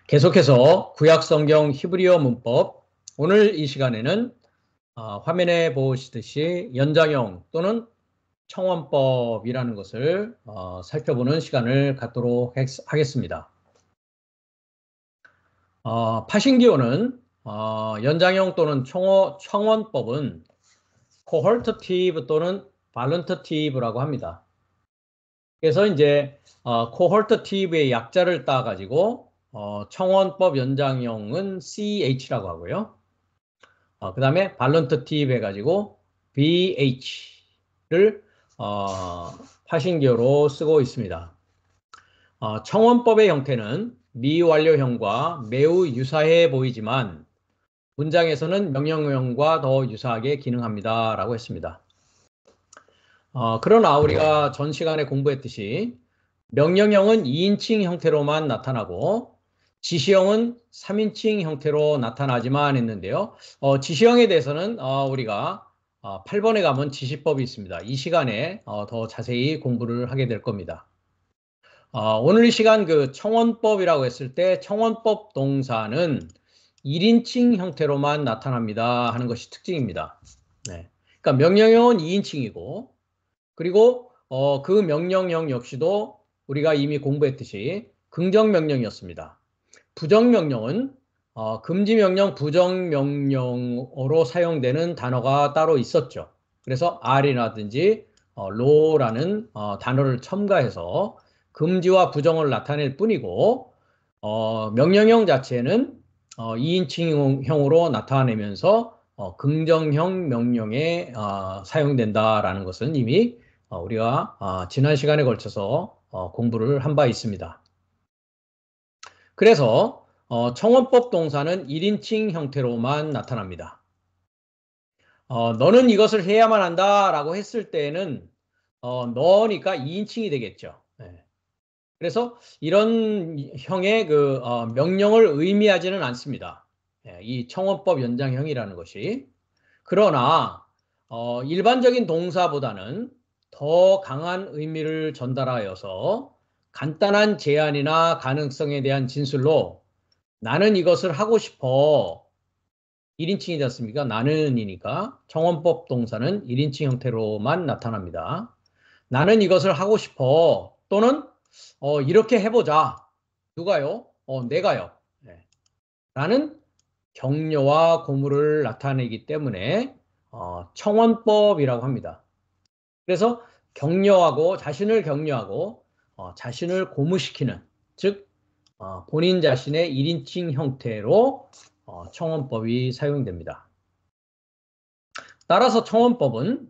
계속해서 구약성경 히브리어 문법, 오늘 이 시간에는 화면에 보시듯이 연장형 또는 청원법이라는 것을 살펴보는 시간을 갖도록 하겠습니다. 파신기호는 연장형 또는 청원법은 cohortative 또는 valentative라고 합니다. 그래서 이제 cohortative의 약자를 따가지고 청원법 연장형은 CH라고 하고요. 그 다음에 발런터티브 해가지고 BH를 파신기호로 쓰고 있습니다. 청원법의 형태는 미완료형과 매우 유사해 보이지만 문장에서는 명령형과 더 유사하게 기능합니다 라고 했습니다. 그러나 우리가 전 시간에 공부했듯이 명령형은 2인칭 형태로만 나타나고 지시형은 3인칭 형태로 나타나지만 했는데요. 지시형에 대해서는 우리가 8번에 가면 지시법이 있습니다. 이 시간에 더 자세히 공부를 하게 될 겁니다. 오늘 이 시간 그 청원법이라고 했을 때 청원법 동사는 1인칭 형태로만 나타납니다 하는 것이 특징입니다. 네. 그러니까 명령형은 2인칭이고 그리고 그 명령형 역시도 우리가 이미 공부했듯이 긍정명령이었습니다. 부정명령은 금지명령, 부정명령으로 사용되는 단어가 따로 있었죠. 그래서 R이라든지 Lo라는 단어를 첨가해서 금지와 부정을 나타낼 뿐이고 명령형 자체는 2인칭형으로 나타내면서 긍정형 명령에 사용된다라는 것은 이미 우리가 지난 시간에 걸쳐서 공부를 한 바 있습니다. 그래서 청원법 동사는 1인칭 형태로만 나타납니다. 너는 이것을 해야만 한다 라고 했을 때에는 너니까 2인칭이 되겠죠. 네. 그래서 이런 형의 그 명령을 의미하지는 않습니다. 네, 이 청원법 연장형이라는 것이. 그러나 일반적인 동사보다는 더 강한 의미를 전달하여서 간단한 제안이나 가능성에 대한 진술로 나는 이것을 하고 싶어 1인칭이지 않습니까? 나는이니까 청원법 동사는 1인칭 형태로만 나타납니다. 나는 이것을 하고 싶어 또는 이렇게 해보자. 누가요? 내가요. 네. 라는 격려와 고무를 나타내기 때문에 청원법이라고 합니다. 그래서 자신을 격려하고 자신을 고무시키는, 즉 본인 자신의 1인칭 형태로 청원법이 사용됩니다. 따라서 청원법은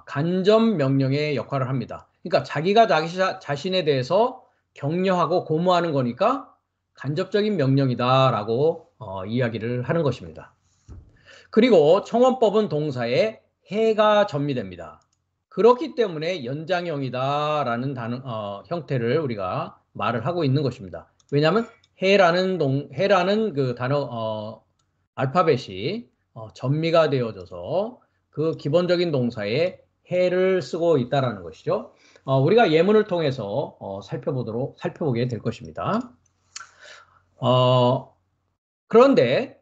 간접 명령의 역할을 합니다. 그러니까 자기가 자신에 대해서 격려하고 고무하는 거니까 간접적인 명령이다라고 이야기를 하는 것입니다. 그리고 청원법은 동사에 해가 접미됩니다. 그렇기 때문에 연장형이다라는 형태를 우리가 말을 하고 있는 것입니다. 왜냐하면 해라는 그 단어 알파벳이 접미가 되어져서 그 기본적인 동사에 해를 쓰고 있다라는 것이죠. 우리가 예문을 통해서 살펴보게 될 것입니다. 그런데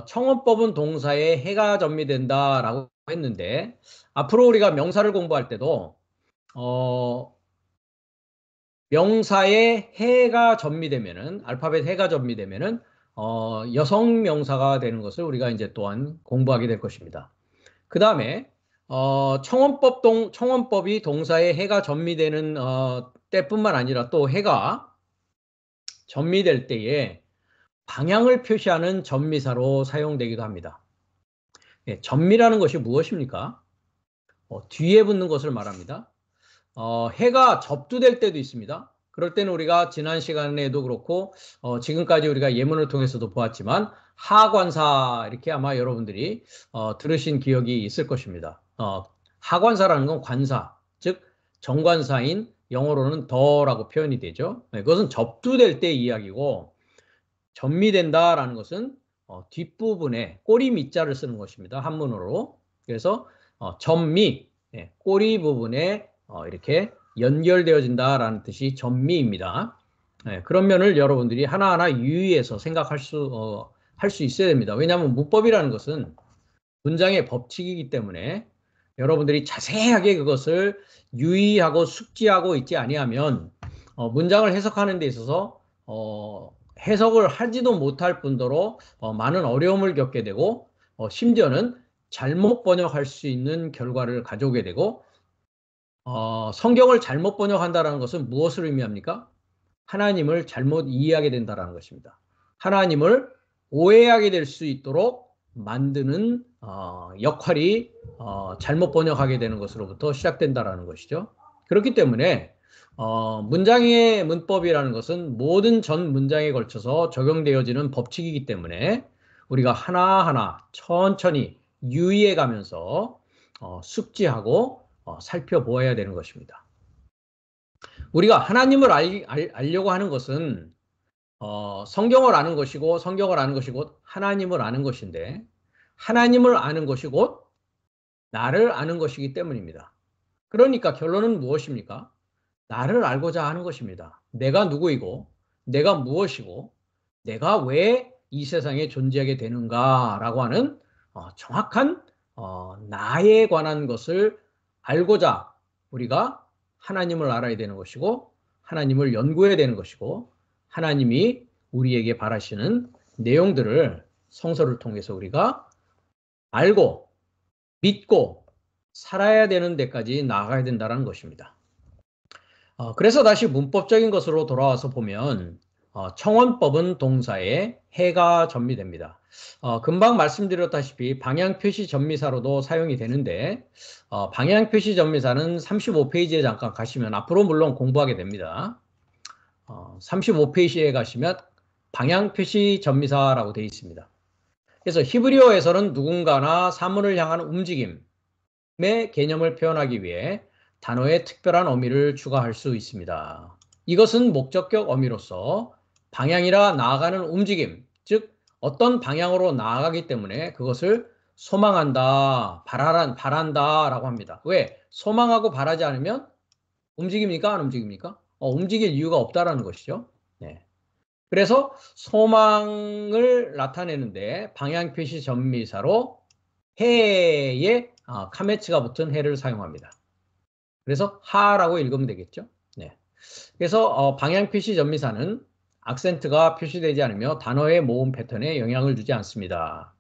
청원법은 동사에 해가 접미된다라고 했는데 앞으로 우리가 명사를 공부할 때도 명사에 해가 접미되면은 알파벳 해가 접미되면은 여성 명사가 되는 것을 우리가 이제 또한 공부하게 될 것입니다. 그 다음에 청원법이 동사에 해가 접미되는 때뿐만 아니라 또 해가 접미될 때에 방향을 표시하는 접미사로 사용되기도 합니다. 예, 접미라는 것이 무엇입니까? 뒤에 붙는 것을 말합니다. 해가 접두될 때도 있습니다. 그럴 때는 우리가 지난 시간에도 그렇고 지금까지 우리가 예문을 통해서도 보았지만 하관사 이렇게 아마 여러분들이 들으신 기억이 있을 것입니다. 하관사라는 건 관사, 즉 정관사인 영어로는 더라고 표현이 되죠. 네, 그것은 접두될 때 이야기고 접미된다라는 것은 뒷부분에 꼬리 밑자를 쓰는 것입니다. 한문어로. 그래서 접미, 꼬리 부분에 이렇게 연결되어진다라는 뜻이 접미입니다. 그런 면을 여러분들이 하나하나 유의해서 생각할 할 수 있어야 됩니다. 왜냐하면 문법이라는 것은 문장의 법칙이기 때문에 여러분들이 자세하게 그것을 유의하고 숙지하고 있지 아니하면 문장을 해석하는 데 있어서 해석을 하지도 못할 뿐더러 많은 어려움을 겪게 되고 심지어는 잘못 번역할 수 있는 결과를 가져오게 되고 성경을 잘못 번역한다는 것은 무엇을 의미합니까? 하나님을 잘못 이해하게 된다는 것입니다. 하나님을 오해하게 될 수 있도록 만드는 역할이 잘못 번역하게 되는 것으로부터 시작된다는 것이죠. 그렇기 때문에 문장의 문법이라는 것은 모든 전 문장에 걸쳐서 적용되어지는 법칙이기 때문에 우리가 하나하나 천천히 유의해 가면서 숙지하고 살펴보아야 되는 것입니다. 우리가 하나님을 알려고 하는 것은 성경을 아는 것이고 성경을 아는 것이 곧 하나님을 아는 것인데 하나님을 아는 것이 곧 나를 아는 것이기 때문입니다. 그러니까 결론은 무엇입니까? 나를 알고자 하는 것입니다. 내가 누구이고 내가 무엇이고 내가 왜 이 세상에 존재하게 되는가라고 하는 정확한 나에 관한 것을 알고자 우리가 하나님을 알아야 되는 것이고 하나님을 연구해야 되는 것이고 하나님이 우리에게 바라시는 내용들을 성서를 통해서 우리가 알고 믿고 살아야 되는 데까지 나아가야 된다는 것입니다. 그래서 다시 문법적인 것으로 돌아와서 보면 청원법은 동사에 해가 전미됩니다. 금방 말씀드렸다시피 방향표시 전미사로도 사용이 되는데 방향표시 전미사는 35페이지에 잠깐 가시면 앞으로 물론 공부하게 됩니다. 35페이지에 가시면 방향표시 전미사라고 되어 있습니다. 그래서 히브리어에서는 누군가나 사물을 향한 움직임의 개념을 표현하기 위해 단어에 특별한 어미를 추가할 수 있습니다. 이것은 목적격 어미로서 방향이라 나아가는 움직임, 즉 어떤 방향으로 나아가기 때문에 그것을 소망한다, 바란다라고 합니다. 왜? 소망하고 바라지 않으면 움직입니까? 안 움직입니까? 움직일 이유가 없다라는 것이죠. 네. 그래서 소망을 나타내는데 방향표시 전미사로 해에 카메츠가 붙은 해를 사용합니다. 그래서 하라고 읽으면 되겠죠. 네. 그래서 방향표시 전미사는 악센트가 표시되지 않으며 단어의 모음 패턴에 영향을 주지 않습니다.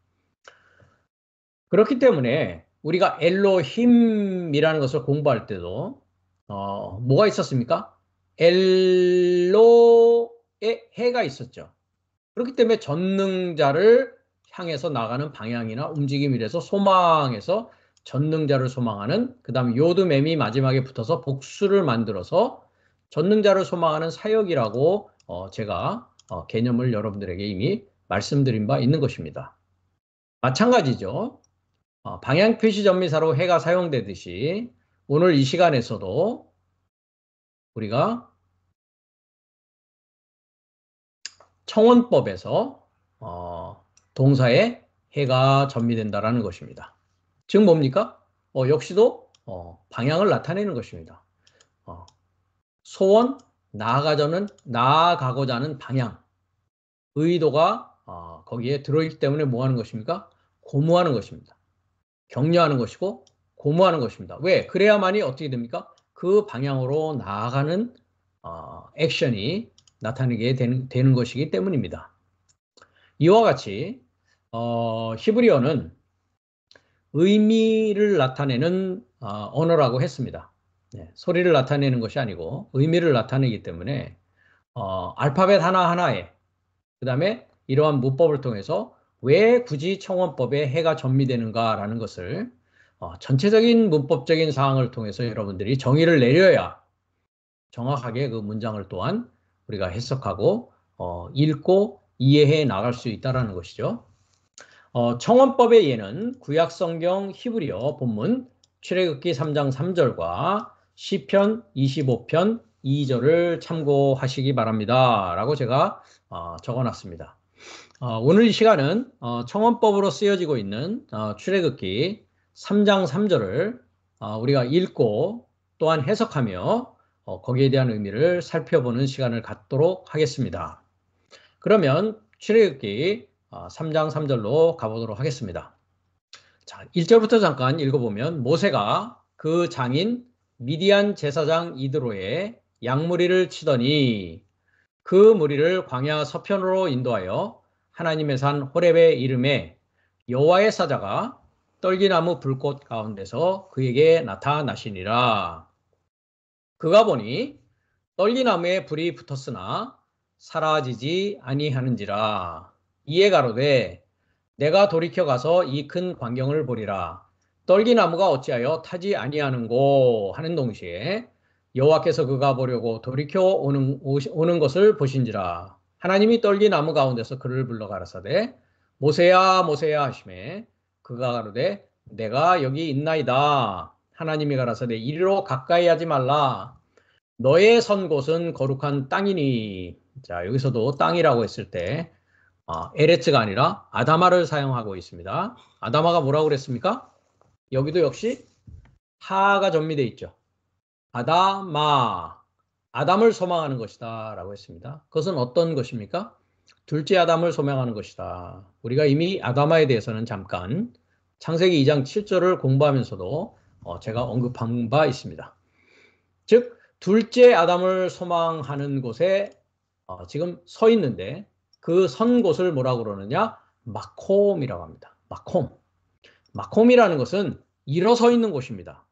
그렇기 때문에 우리가 엘로힘이라는 것을 공부할 때도 뭐가 있었습니까? 엘로에 해가 있었죠. 그렇기 때문에 전능자를 향해서 나가는 방향이나 움직임이라서 소망에서 전능자를 소망하는 그 다음에 요드맴이 마지막에 붙어서 복수를 만들어서 전능자를 소망하는 사역이라고 제가 개념을 여러분들에게 이미 말씀드린 바 있는 것입니다. 마찬가지죠. 방향표시 전미사로 해가 사용되듯이 오늘 이 시간에서도 우리가 청원법에서 동사에 해가 전미된다라는 것입니다. 즉 뭡니까? 역시도 방향을 나타내는 것입니다. 소원, 나아가고자 하는 방향, 의도가 거기에 들어있기 때문에 뭐 하는 것입니까? 고무하는 것입니다. 격려하는 것이고 고무하는 것입니다. 왜? 그래야만이 어떻게 됩니까? 그 방향으로 나아가는 액션이 나타나게 되는 것이기 때문입니다. 이와 같이 히브리어는 의미를 나타내는 언어라고 했습니다. 네, 소리를 나타내는 것이 아니고 의미를 나타내기 때문에 알파벳 하나하나에 그 다음에 이러한 문법을 통해서 왜 굳이 청원법에 해가 전미되는가라는 것을 전체적인 문법적인 사항을 통해서 여러분들이 정의를 내려야 정확하게 그 문장을 또한 우리가 해석하고 읽고 이해해 나갈 수 있다는 것이죠. 청원법의 예는 구약성경 히브리어 본문 출애굽기 3장 3절과 시편 25편 2절을 참고하시기 바랍니다. 라고 제가 적어놨습니다. 오늘 이 시간은 청원법으로 쓰여지고 있는 출애굽기 3장 3절을 우리가 읽고 또한 해석하며 거기에 대한 의미를 살펴보는 시간을 갖도록 하겠습니다. 그러면 출애굽기 3장 3절로 가보도록 하겠습니다. 자, 1절부터 잠깐 읽어보면 모세가 그 장인 미디안 제사장 이드로의 양무리를 치더니 그 무리를 광야 서편으로 인도하여 하나님의 산 호렙의 이름에 여호와의 사자가 떨기나무 불꽃 가운데서 그에게 나타나시니라. 그가 보니 떨기나무에 불이 붙었으나 사라지지 아니하는지라. 이에 가로되 내가 돌이켜 가서 이 큰 광경을 보리라. 떨기나무가 어찌하여 타지 아니하는고 하는 동시에 여호와께서 그가 보려고 돌이켜 오는 것을 보신지라. 하나님이 떨기나무 가운데서 그를 불러 가라사대 모세야 모세야 하시매 그가 가로되 내가 여기 있나이다. 하나님이 가라사대 이리로 가까이 하지 말라. 너의 선 곳은 거룩한 땅이니. 자, 여기서도 땅이라고 했을 때 에레츠가 아니라 아다마를 사용하고 있습니다. 아다마가 뭐라고 그랬습니까? 여기도 역시 하가 전미되어 있죠. 아다마, 아담을 소망하는 것이다 라고 했습니다. 그것은 어떤 것입니까? 둘째 아담을 소망하는 것이다. 우리가 이미 아다마에 대해서는 잠깐 창세기 2장 7절을 공부하면서도 제가 언급한 바 있습니다. 즉 둘째 아담을 소망하는 곳에 지금 서 있는데 그 선 곳을 뭐라고 그러느냐? 마콤이라고 합니다. 마콤. 마콤이라는 것은 일어서 있는 곳입니다.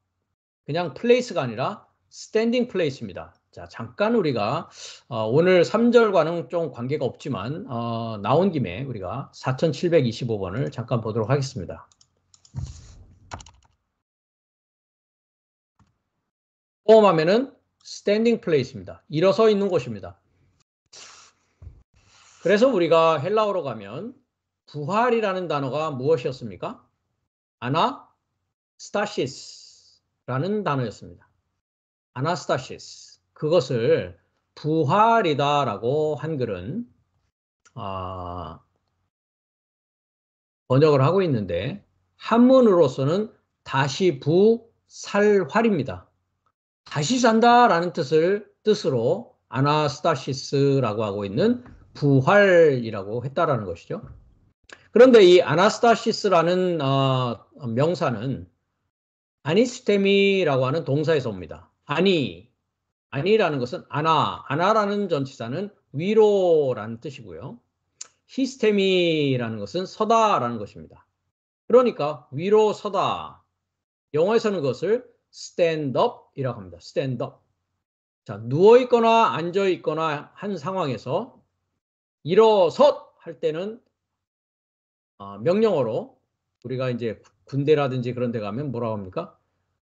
그냥 플레이스가 아니라 스탠딩 플레이스입니다. 자, 잠깐 우리가 오늘 3절과는 좀 관계가 없지만 나온 김에 우리가 4725번을 잠깐 보도록 하겠습니다. 포함하면은 스탠딩 플레이스입니다. 일어서 있는 곳입니다. 그래서 우리가 헬라어로 가면 부활이라는 단어가 무엇이었습니까? 아나스타시스라는 단어였습니다. 아나스타시스. 그것을 부활이다라고 한글은 번역을 하고 있는데 한문으로서는 다시 부살활입니다. 다시 산다라는 뜻으로 아나스타시스라고 하고 있는 부활이라고 했다라는 것이죠. 그런데 이 아나스타시스라는 명사는 아니스테미라고 하는 동사에서 옵니다. 아니라는 것은 아나라는 전치사는 위로라는 뜻이고요. 히스테미라는 것은 서다라는 것입니다. 그러니까 위로 서다. 영어에서는 그것을 stand up이라고 합니다. stand up. 자, 누워 있거나 앉아 있거나 한 상황에서 일어섰 할 때는 명령어로 우리가 이제 군대라든지 그런 데 가면 뭐라고 합니까?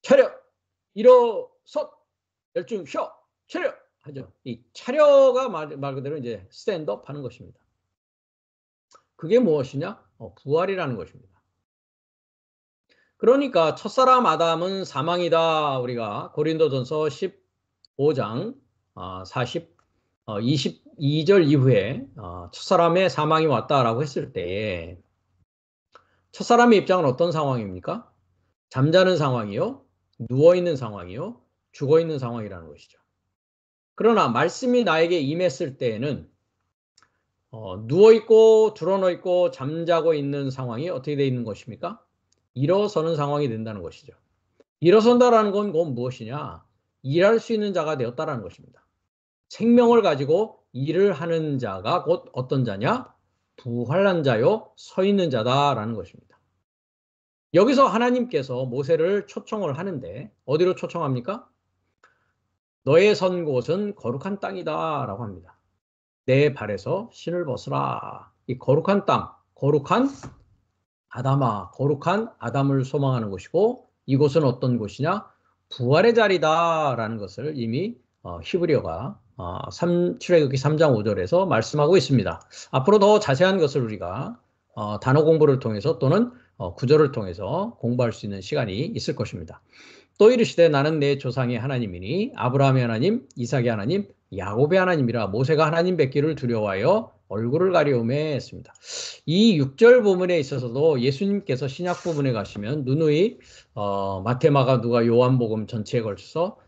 차렷, 일어섰, 열중 쉬어, 차렷 하죠. 이 차려가 말 그대로 이제 스탠드업 하는 것입니다. 그게 무엇이냐? 부활이라는 것입니다. 그러니까 첫사람 아담은 사망이다. 우리가 고린도전서 15장 22절 이후에 첫사람의 사망이 왔다라고 했을 때 첫사람의 입장은 어떤 상황입니까? 잠자는 상황이요, 누워있는 상황이요, 죽어있는 상황이라는 것이죠. 그러나 말씀이 나에게 임했을 때에는 누워있고 드러누워있고 잠자고 있는 상황이 어떻게 되어 있는 것입니까? 일어서는 상황이 된다는 것이죠. 일어선다라는 건 무엇이냐? 일할 수 있는 자가 되었다라는 것입니다. 생명을 가지고 일을 하는 자가 곧 어떤 자냐? 부활한 자요, 서 있는 자다라는 것입니다. 여기서 하나님께서 모세를 초청을 하는데 어디로 초청합니까? 너의 선 곳은 거룩한 땅이다 라고 합니다. 내 발에서 신을 벗으라. 이 거룩한 땅, 거룩한 아담아, 거룩한 아담을 소망하는 곳이고 이곳은 어떤 곳이냐? 부활의 자리다 라는 것을 이미 히브리어가 출애굽기 3장 5절에서 말씀하고 있습니다. 앞으로 더 자세한 것을 우리가 단어 공부를 통해서 또는 구절을 통해서 공부할 수 있는 시간이 있을 것입니다. 또 이르시되 나는 내 조상의 하나님이니 아브라함의 하나님, 이삭의 하나님, 야곱의 하나님이라. 모세가 하나님 뵙기를 두려워하여 얼굴을 가리우매 했습니다. 이 6절 부분에 있어서도 예수님께서 신약 부분에 가시면 누누이 마태, 마가, 누가, 요한복음 전체에 걸쳐서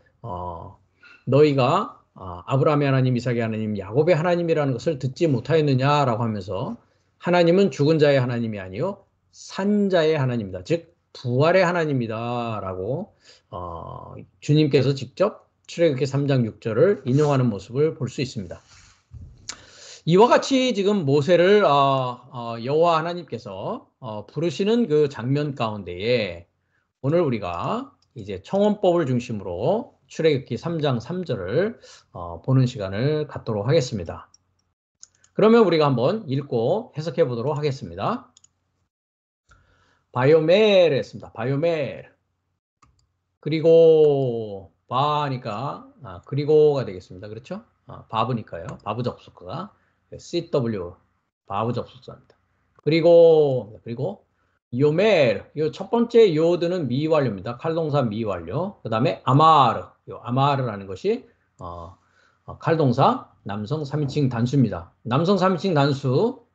너희가 아브라함의 하나님, 이삭의 하나님, 야곱의 하나님이라는 것을 듣지 못하였느냐라고 하면서 하나님은 죽은 자의 하나님이 아니요 산 자의 하나님이다. 즉 부활의 하나님이다라고 주님께서 직접 출애굽기 3장 6절을 인용하는 모습을 볼 수 있습니다. 이와 같이 지금 모세를 여호와 하나님께서 부르시는 그 장면 가운데에 오늘 우리가 이제 청원법을 중심으로 출애굽기 3장 3절을 보는 시간을 갖도록 하겠습니다. 그러면 우리가 한번 읽고 해석해 보도록 하겠습니다. 바요멜 했습니다. 바요멜. 그리고 바니까 그리고가 되겠습니다. 그렇죠? 바브니까요. 바브 접속사가 CW 바브 접속사입니다. 그리고 요멜, 요 첫 번째 요드는 미완료입니다. 칼동사 미완료. 그 다음에 아마르, 요 아마르라는 것이 칼동사 남성 3인칭 단수입니다. 남성 3인칭 단수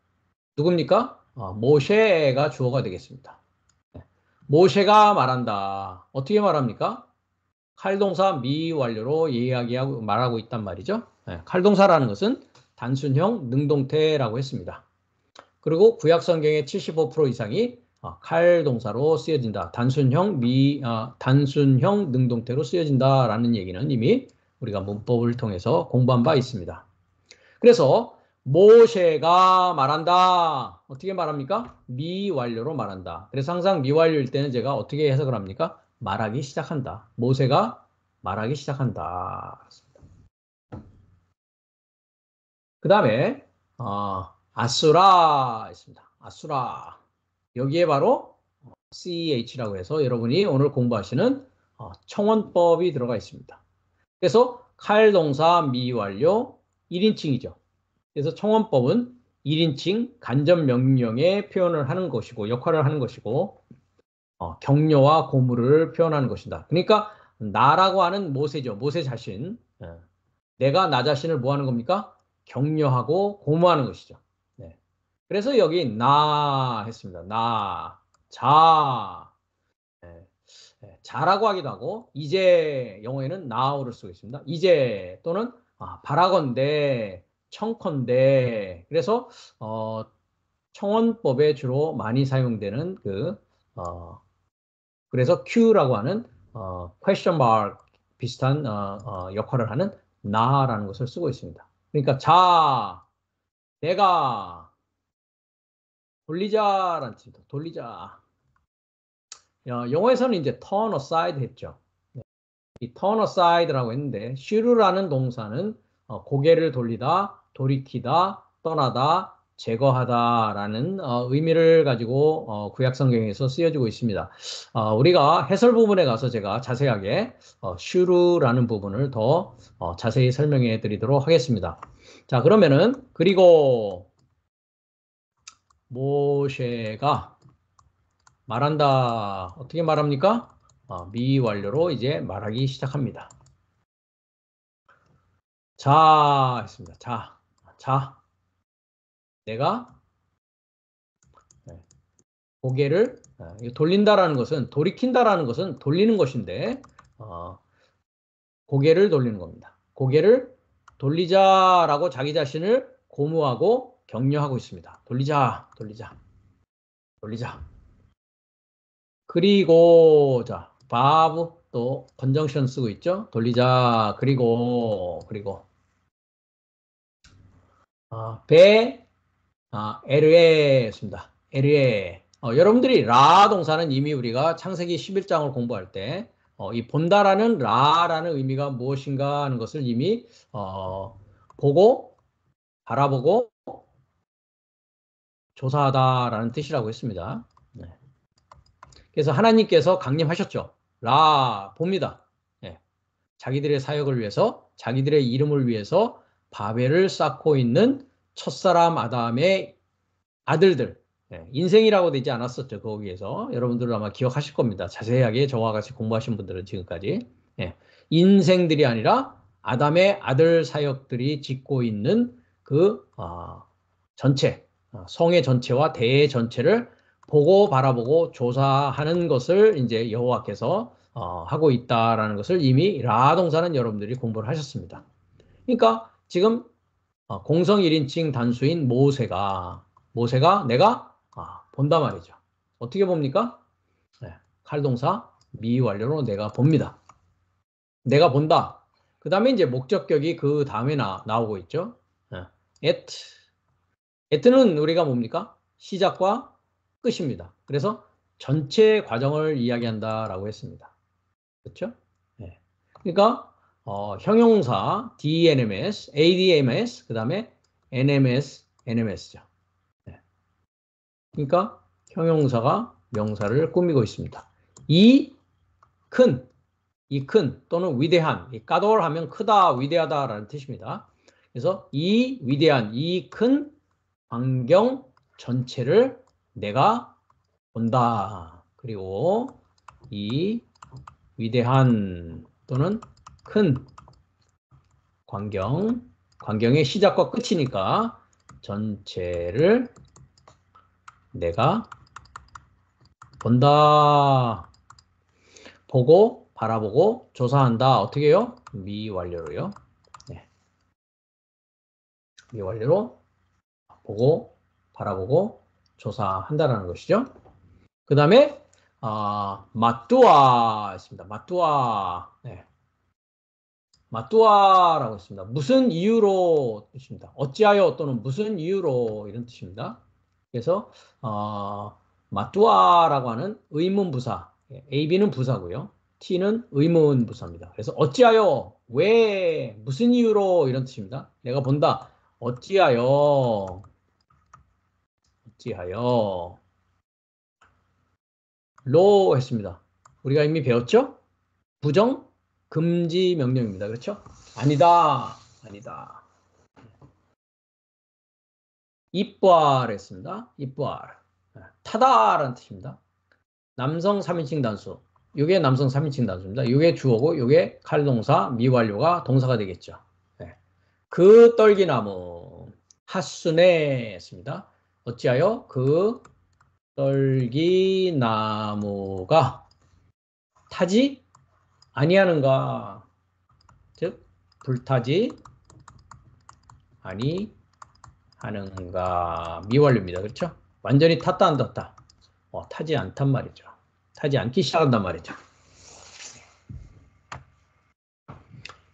누굽니까? 모셰가 주어가 되겠습니다. 모셰가 말한다. 어떻게 말합니까? 칼동사 미완료로 이야기하고 말하고 있단 말이죠. 칼동사라는 것은 단순형 능동태라고 했습니다. 그리고 구약 성경의 75% 이상이 칼동사로 쓰여진다. 단순형 능동태로 쓰여진다라는 얘기는 이미 우리가 문법을 통해서 공부한 바 있습니다. 그래서 모셰가 말한다. 어떻게 말합니까? 미완료로 말한다. 그래서 항상 미완료일 때는 제가 어떻게 해석을 합니까? 말하기 시작한다. 모세가 말하기 시작한다. 그 다음에 아수라 있습니다. 아수라. 여기에 바로 CH라고 해서 여러분이 오늘 공부하시는 청원법이 들어가 있습니다. 그래서 칼동사 미완료 1인칭이죠. 그래서 청원법은 1인칭 간접 명령의 표현을 하는 것이고 역할을 하는 것이고 격려와 고무를 표현하는 것이다. 그러니까 나라고 하는 모세죠. 모세 자신. 내가 나 자신을 뭐 하는 겁니까? 격려하고 고무하는 것이죠. 네. 그래서 여기 나 했습니다. 나, 자, 자라고 하기도 하고 이제 영어에는 now를 쓰고 있습니다. 이제 또는 바라건대, 청컨대. 그래서 청원법에 주로 많이 사용되는 그래서 Q라고 하는 question mark 비슷한 역할을 하는 나라는 것을 쓰고 있습니다. 그러니까 자, 내가 돌리자라는 뜻입니다. 돌리자. 영어에서는 이제 turn aside 했죠. 이 turn aside라고 했는데 should라는 동사는 고개를 돌리다, 돌이키다, 떠나다, 제거하다라는 의미를 가지고 구약 성경에서 쓰여지고 있습니다. 우리가 해설 부분에 가서 제가 자세하게 should라는 부분을 더 자세히 설명해 드리도록 하겠습니다. 자, 그러면은 그리고 모셰가 말한다. 어떻게 말합니까? 미완료로 이제 말하기 시작합니다. 자, 했습니다. 자. 내가 고개를 돌린다라는 것은 돌이킨다라는 것은 돌리는 것인데 고개를 돌리는 겁니다. 고개를 돌리자라고 자기 자신을 고무하고 격려하고 있습니다. 돌리자. 그리고 자, 바브 또 컨정션 쓰고 있죠. 돌리자. 그리고 LA였습니다. LA. 여러분들이 라 동사는 이미 우리가 창세기 11장을 공부할 때 이 본다라는 라라는 의미가 무엇인가 하는 것을 이미 보고 바라보고 조사하다라는 뜻이라고 했습니다. 네. 그래서 하나님께서 강림하셨죠. 라 봅니다. 네. 자기들의 사역을 위해서 자기들의 이름을 위해서 바벨을 쌓고 있는 첫사람 아담의 아들들, 인생이라고 되지 않았었죠. 거기에서 여러분들은 아마 기억하실 겁니다. 자세하게 저와 같이 공부하신 분들은 지금까지 인생들이 아니라 아담의 아들 사역들이 짓고 있는 그 전체, 성의 전체와 대의 전체를 보고 바라보고 조사하는 것을 이제 여호와께서 하고 있다라는 것을 이미 라 동사는 여러분들이 공부를 하셨습니다. 그러니까 지금 공성 1인칭 단수인 모세가 내가 본다 말이죠. 어떻게 봅니까? 네, 칼동사 미완료로 내가 봅니다. 내가 본다. 그 다음에 이제 목적격이 그 다음에 나오고 있죠. at는 우리가 뭡니까? 시작과 끝입니다. 그래서 전체 과정을 이야기한다라고 했습니다. 그렇죠? 네. 그러니까 형용사 DNMS, ADMS, 그 다음에 NMS, NMS죠. 네. 그러니까 형용사가 명사를 꾸미고 있습니다. 이 큰 또는 위대한, 이 까돌 하면 크다, 위대하다라는 뜻입니다. 그래서 이 위대한, 이 큰 환경 전체를 내가 본다. 그리고 이 위대한 또는 큰 광경의 시작과 끝이니까 전체를 내가 본다. 보고, 바라보고, 조사한다. 어떻게 해요? 미완료로요. 네. 미완료로 보고, 바라보고, 조사한다라는 것이죠. 그 다음에 마뚜아 있습니다. 마뚜아. 네. 마뚜아라고 있습니다. 무슨 이유로 뜻입니다. 어찌하여 또는 무슨 이유로 이런 뜻입니다. 그래서 마뚜아라고 하는 의문부사. AB는 부사고요. T는 의문부사입니다. 그래서 어찌하여, 왜, 무슨 이유로 이런 뜻입니다. 내가 본다. 어찌하여 로 했습니다. 우리가 이미 배웠죠? 부정 금지 명령입니다. 그렇죠? 아니다. 이뻐를 했습니다. 이뻐. 타다라는 뜻입니다. 남성 3인칭 단수. 이게 남성 3인칭 단수입니다. 이게 주어고 이게 칼동사 미완료가 동사가 되겠죠. 네. 그 떨기나무 핫순에 했습니다. 어찌하여 그 떨기나무가 타지 아니하는가? 즉 불타지 아니하는가? 미완료입니다. 그렇죠? 완전히 탔다 안 탔다. 타지 않단 말이죠. 타지 않기 시작한단 말이죠.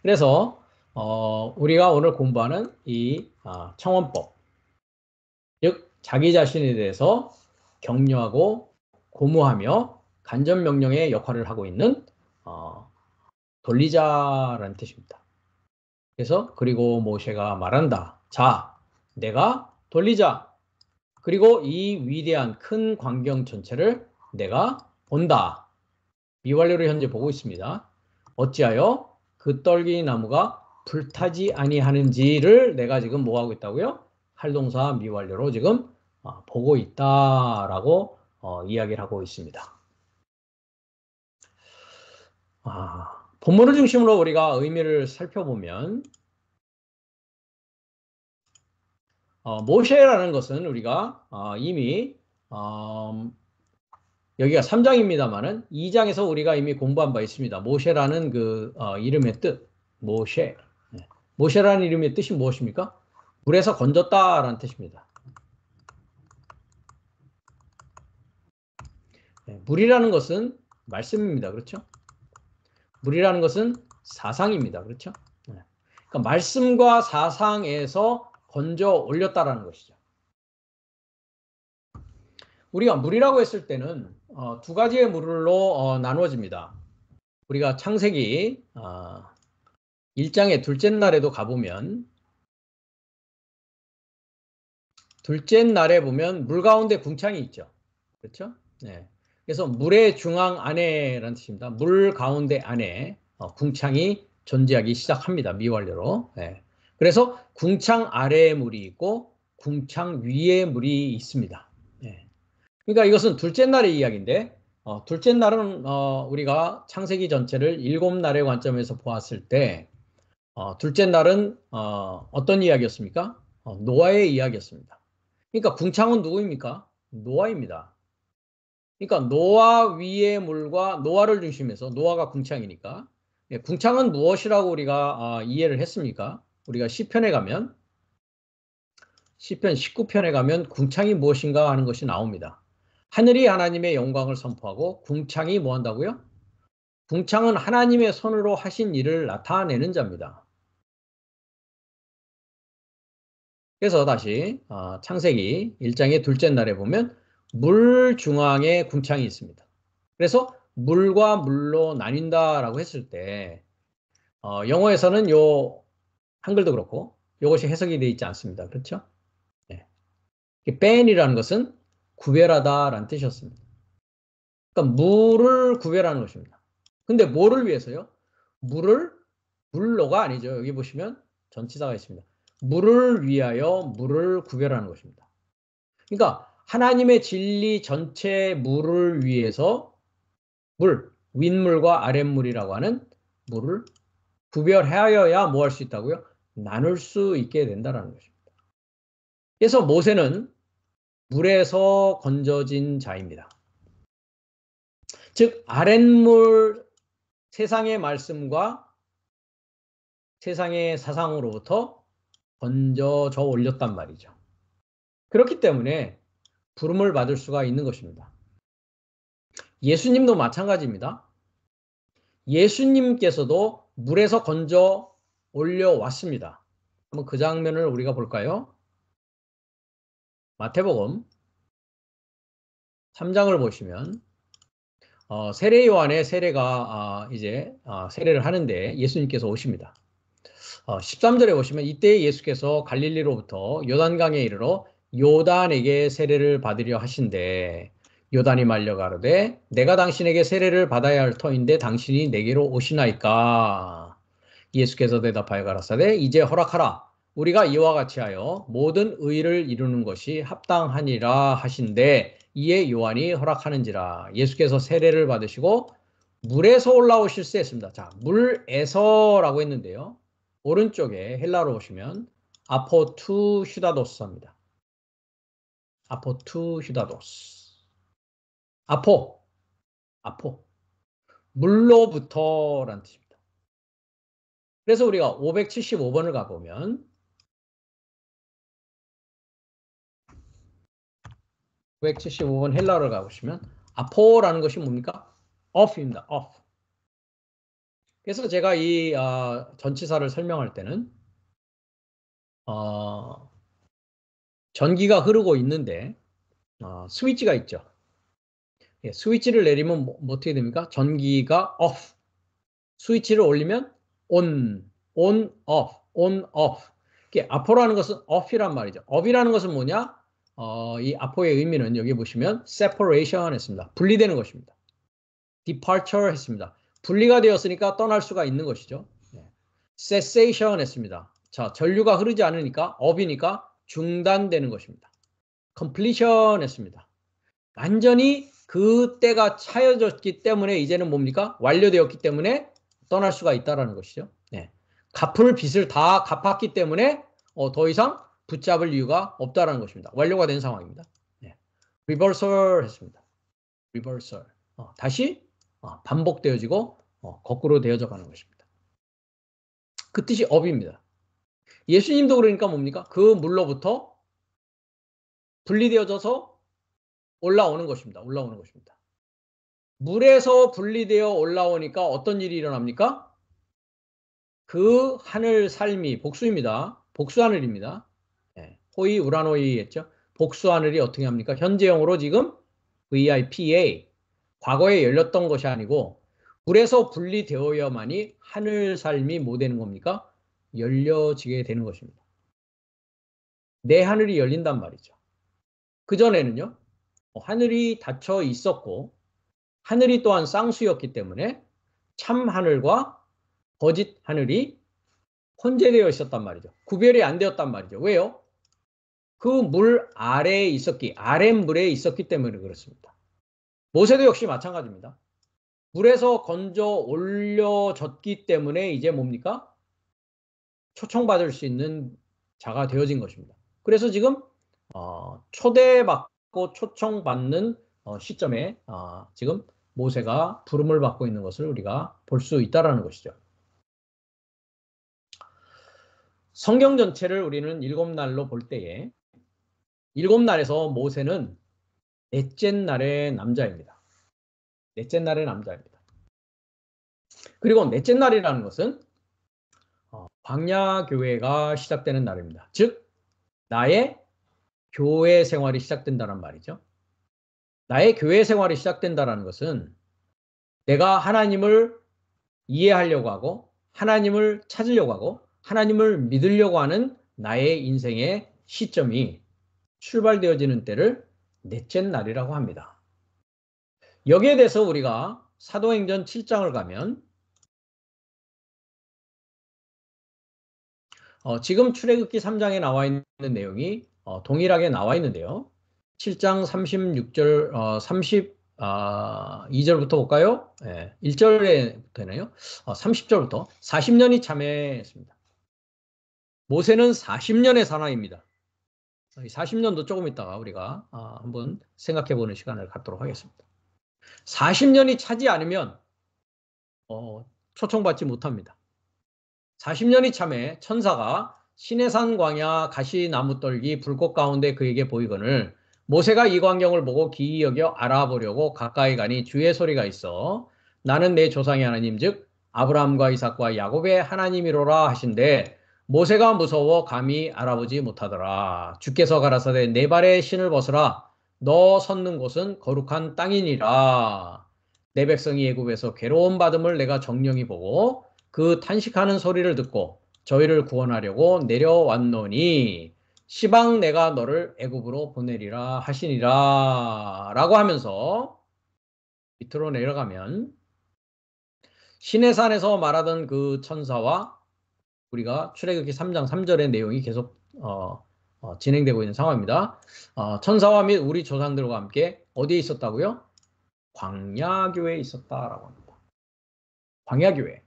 그래서 우리가 오늘 공부하는 이 청원법, 즉 자기 자신에 대해서 격려하고 고무하며 간접명령의 역할을 하고 있는 돌리자라는 뜻입니다. 그래서 그리고 모세가 말한다. 자, 내가 돌리자. 그리고 이 위대한 큰 광경 전체를 내가 본다. 미완료를 현재 보고 있습니다. 어찌하여 그 떨기나무가 불타지 아니하는지를 내가 지금 뭐 하고 있다고요? 활동사 미완료로 지금 보고 있다라고 이야기를 하고 있습니다. 본문을 중심으로 우리가 의미를 살펴보면 모세라는 것은 우리가 이미 여기가 3장입니다만은 2장에서 우리가 이미 공부한 바 있습니다. 모세라는 그 이름의 뜻, 모세. 모세라는 이름의 뜻이 무엇입니까? 물에서 건졌다라는 뜻입니다. 물이라는 것은 말씀입니다. 그렇죠? 물이라는 것은 사상입니다. 그렇죠? 그러니까 말씀과 사상에서 건져 올렸다라는 것이죠. 우리가 물이라고 했을 때는 두 가지의 물로 나누어집니다. 우리가 창세기 1장의 둘째 날에도 가보면 둘째 날에 보면 물 가운데 궁창이 있죠. 그렇죠? 네. 그래서 물의 중앙 안에라는 뜻입니다. 물 가운데 안에 궁창이 존재하기 시작합니다. 미완료로. 네. 그래서 궁창 아래에 물이 있고 궁창 위에 물이 있습니다. 네. 그러니까 이것은 둘째 날의 이야기인데 둘째 날은 우리가 창세기 전체를 7날의 관점에서 보았을 때 둘째 날은 어떤 이야기였습니까? 노아의 이야기였습니다. 그러니까 궁창은 누구입니까? 노아입니다. 그러니까 노아 위의 물과 노아를 중심해서 노아가 궁창이니까 예, 궁창은 무엇이라고 우리가 이해를 했습니까? 우리가 시편에 가면 시편 19편에 가면 궁창이 무엇인가 하는 것이 나옵니다. 하늘이 하나님의 영광을 선포하고 궁창이 뭐 한다고요? 궁창은 하나님의 손으로 하신 일을 나타내는 자입니다. 그래서 다시 창세기 1장의 둘째 날에 보면 물 중앙에 궁창이 있습니다. 그래서 물과 물로 나뉜다라고 했을 때 영어에서는 요 한글도 그렇고 이것이 해석이 되어 있지 않습니다. 그렇죠? 네. 뺀이라는 것은 구별하다라는 뜻이었습니다. 그러니까 물을 구별하는 것입니다. 근데 뭐를 위해서요? 물로가 아니죠. 여기 보시면 전치사가 있습니다. 물을 위하여 물을 구별하는 것입니다. 그러니까 하나님의 진리 전체 물을 위해서 윗물과 아랫물이라고 하는 물을 구별하여야 뭐 할 수 있다고요? 나눌 수 있게 된다는 것입니다. 그래서 모세는 물에서 건져진 자입니다. 즉 아랫물 세상의 말씀과 세상의 사상으로부터 건져져 올렸단 말이죠. 그렇기 때문에 부름을 받을 수가 있는 것입니다. 예수님도 마찬가지입니다. 예수님께서도 물에서 건져 올려왔습니다. 한번 그 장면을 우리가 볼까요? 마태복음 3장을 보시면 세례 요한의 세례가 이제 세례를 하는데 예수님께서 오십니다. 13절에 보시면 이때 예수께서 갈릴리로부터 요단강에 이르러 요단에게 세례를 받으려 하신대 요단이 말려 가로되 내가 당신에게 세례를 받아야 할 터인데 당신이 내게로 오시나이까. 예수께서 대답하여 가라사대 이제 허락하라. 우리가 이와 같이 하여 모든 의를 이루는 것이 합당하니라 하신대 이에 요한이 허락하는지라. 예수께서 세례를 받으시고 물에서 올라오실세 했습니다. 자, 물에서라고 했는데요. 오른쪽에 헬라로 보시면 아포투 휴다도스입니다. 아포투 휴다도스. 아포, 물로부터라는 뜻입니다. 그래서 우리가 575번을 가보면 575번 헬라어를 가보시면 아포라는 것이 뭡니까? off입니다. off. 그래서 제가 이 전치사를 설명할 때는 전기가 흐르고 있는데 스위치가 있죠. 예, 스위치를 내리면 뭐 어떻게 됩니까? 전기가 off. 스위치를 올리면 on, off, on, off. 이게 아포라는 것은 off이란 말이죠. off이라는 것은 뭐냐? 이 아포의 의미는 여기 보시면 separation 했습니다. 분리되는 것입니다. departure 했습니다. 분리가 되었으니까 떠날 수가 있는 것이죠. cessation 했습니다. 자, 전류가 흐르지 않으니까 off이니까 중단되는 것입니다. completion 했습니다. 완전히 그 때가 차여졌기 때문에 이제는 뭡니까? 완료되었기 때문에 떠날 수가 있다는 것이죠. 네. 갚을 빚을 다 갚았기 때문에 더 이상 붙잡을 이유가 없다는 것입니다. 완료가 된 상황입니다. 네. reversal 했습니다. reversal. 다시 반복되어지고 거꾸로 되어져 가는 것입니다. 그 뜻이 업입니다. 예수님도 그러니까 뭡니까? 그 물로부터 분리되어져서 올라오는 것입니다. 올라오는 것입니다. 물에서 분리되어 올라오니까 어떤 일이 일어납니까? 그 하늘 삶이 복수입니다. 복수하늘입니다. 네. 호이 우라노이 했죠. 복수하늘이 어떻게 합니까? 현재형으로 지금 VIPA 과거에 열렸던 것이 아니고 물에서 분리되어야만이 하늘 삶이 뭐 되는 겁니까? 열려지게 되는 것입니다. 내 하늘이 열린단 말이죠. 그전에는요. 하늘이 닫혀 있었고 하늘이 또한 쌍수였기 때문에 참 하늘과 거짓 하늘이 혼재되어 있었단 말이죠. 구별이 안 되었단 말이죠. 왜요? 그 물 아래에 아랫물에 있었기 때문에 그렇습니다. 모세도 역시 마찬가지입니다. 물에서 건져 올려졌기 때문에 이제 뭡니까? 초청받을 수 있는 자가 되어진 것입니다. 그래서 지금 초대받고 초청받는 시점에 지금 모세가 부름을 받고 있는 것을 우리가 볼 수 있다라는 것이죠. 성경 전체를 우리는 7날로 볼 때에 7날에서 모세는 넷째 날의 남자입니다. 넷째 날의 남자입니다. 그리고 넷째 날이라는 것은 광야 교회가 시작되는 날입니다. 즉 나의 교회 생활이 시작된다는 말이죠. 나의 교회 생활이 시작된다는 것은 내가 하나님을 이해하려고 하고 하나님을 찾으려고 하고 하나님을 믿으려고 하는 나의 인생의 시점이 출발되어지는 때를 넷째 날이라고 합니다. 여기에 대해서 우리가 사도행전 7장을 가면 지금 출애굽기 3장에 나와 있는 내용이 동일하게 나와 있는데요. 7장 36절, 32절부터 볼까요? 네, 1절에 되네요. 30절부터 40년이 참여했습니다. 모세는 40년의 사나이입니다. 40년도 조금 있다가 우리가 한번 생각해 보는 시간을 갖도록 하겠습니다. 40년이 차지 않으면 초청받지 못합니다. 40년이 참에 천사가 시내산 광야 가시나무 떨기 불꽃 가운데 그에게 보이거늘 모세가 이 광경을 보고 기이 여겨 알아보려고 가까이 가니 주의 소리가 있어 나는 내 조상의 하나님 즉 아브라함과 이삭과 야곱의 하나님이로라 하신데 모세가 무서워 감히 알아보지 못하더라. 주께서 가라사대 내 발에 신을 벗으라. 너 섰는 곳은 거룩한 땅이니라. 내 백성이 애굽에서 괴로움 받음을 내가 정령히 보고 그 탄식하는 소리를 듣고 저희를 구원하려고 내려왔노니 시방 내가 너를 애굽으로 보내리라 하시니라 라고 하면서 밑으로 내려가면 시내산에서 말하던 그 천사와 우리가 출애굽기 3장 3절의 내용이 계속 진행되고 있는 상황입니다. 천사와 및 우리 조상들과 함께 어디에 있었다고요? 광야교회에 있었다라고 합니다. 광야교회.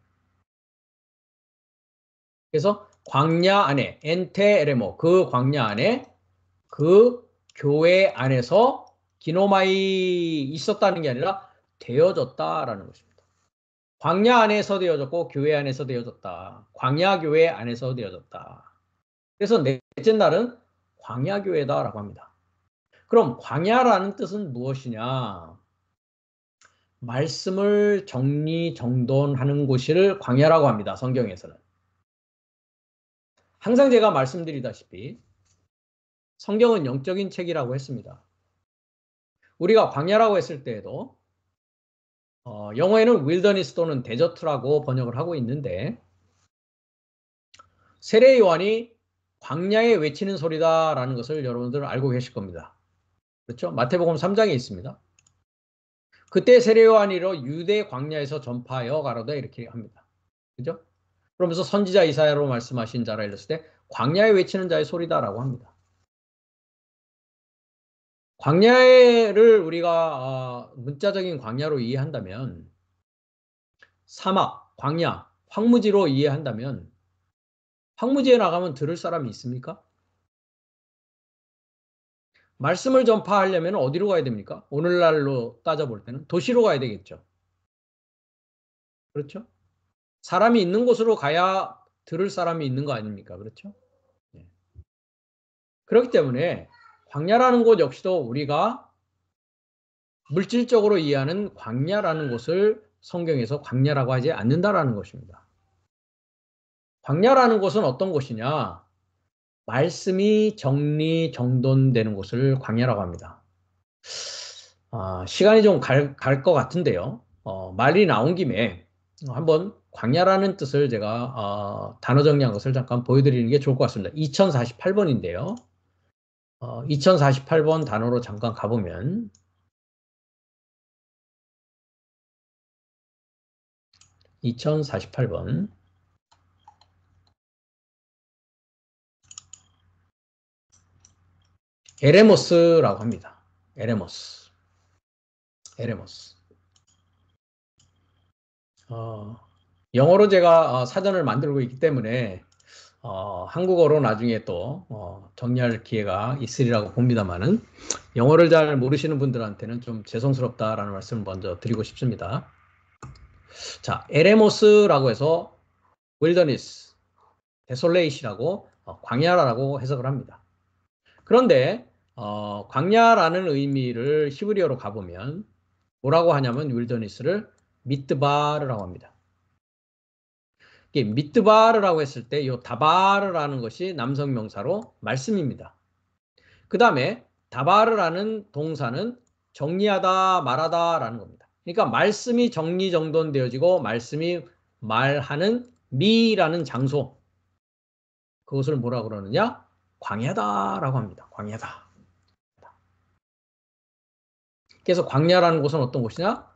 그래서 광야 안에 엔테에레모 그 광야 안에 그 교회 안에서 기노마이 있었다는 게 아니라 되어졌다라는 것입니다. 광야 안에서 되어졌고 교회 안에서 되어졌다. 광야 교회 안에서 되어졌다. 그래서 넷째 날은 광야 교회다라고 합니다. 그럼 광야라는 뜻은 무엇이냐? 말씀을 정리정돈하는 곳을 광야라고 합니다. 성경에서는. 항상 제가 말씀드리다시피 성경은 영적인 책이라고 했습니다. 우리가 광야라고 했을 때에도 영어에는 윌더니스 또는 데저트라고 번역을 하고 있는데 세례 요한이 광야에 외치는 소리다라는 것을 여러분들 알고 계실 겁니다. 그렇죠? 마태복음 3장에 있습니다. 그때 세례 요한이로 유대 광야에서 전파하여 가로되 이렇게 합니다. 그죠? 그러면서 선지자 이사야로 말씀하신 자라 일렀을 때 광야에 외치는 자의 소리다라고 합니다. 광야를 우리가 문자적인 광야로 이해한다면 사막, 광야, 황무지로 이해한다면 황무지에 나가면 들을 사람이 있습니까? 말씀을 전파하려면 어디로 가야 됩니까? 오늘날로 따져볼 때는 도시로 가야 되겠죠. 그렇죠? 사람이 있는 곳으로 가야 들을 사람이 있는 거 아닙니까? 그렇죠? 네. 그렇기 때문에 광야라는 곳 역시도 우리가 물질적으로 이해하는 광야라는 곳을 성경에서 광야라고 하지 않는다라는 것입니다. 광야라는 곳은 어떤 곳이냐? 말씀이 정리정돈되는 곳을 광야라고 합니다. 시간이 좀 갈 것 같은데요. 말이 나온 김에 한번 광야라는 뜻을 제가 단어 정리한 것을 잠깐 보여드리는 게 좋을 것 같습니다. 2048번인데요. 2048번 단어로 잠깐 가보면 2048번 에레모스라고 합니다. 에레모스. 영어로 제가 사전을 만들고 있기 때문에 한국어로 나중에 또 정리할 기회가 있으리라고 봅니다만은 영어를 잘 모르시는 분들한테는 좀 죄송스럽다라는 말씀을 먼저 드리고 싶습니다. 자, 에레모스라고 해서 윌더니스, 데솔레이시라고 광야라고 해석을 합니다. 그런데 광야라는 의미를 히브리어로 가보면 뭐라고 하냐면 윌더니스를 미드바르라고 합니다. 이게 미드바르라고 했을 때 이 다바르라는 것이 남성 명사로 말씀입니다. 그 다음에 다바르라는 동사는 정리하다, 말하다라는 겁니다. 그러니까 말씀이 정리정돈되어지고 말씀이 말하는 미라는 장소, 그것을 뭐라 그러느냐? 광야다라고 합니다. 광야다. 그래서 광야라는 곳은 어떤 곳이냐?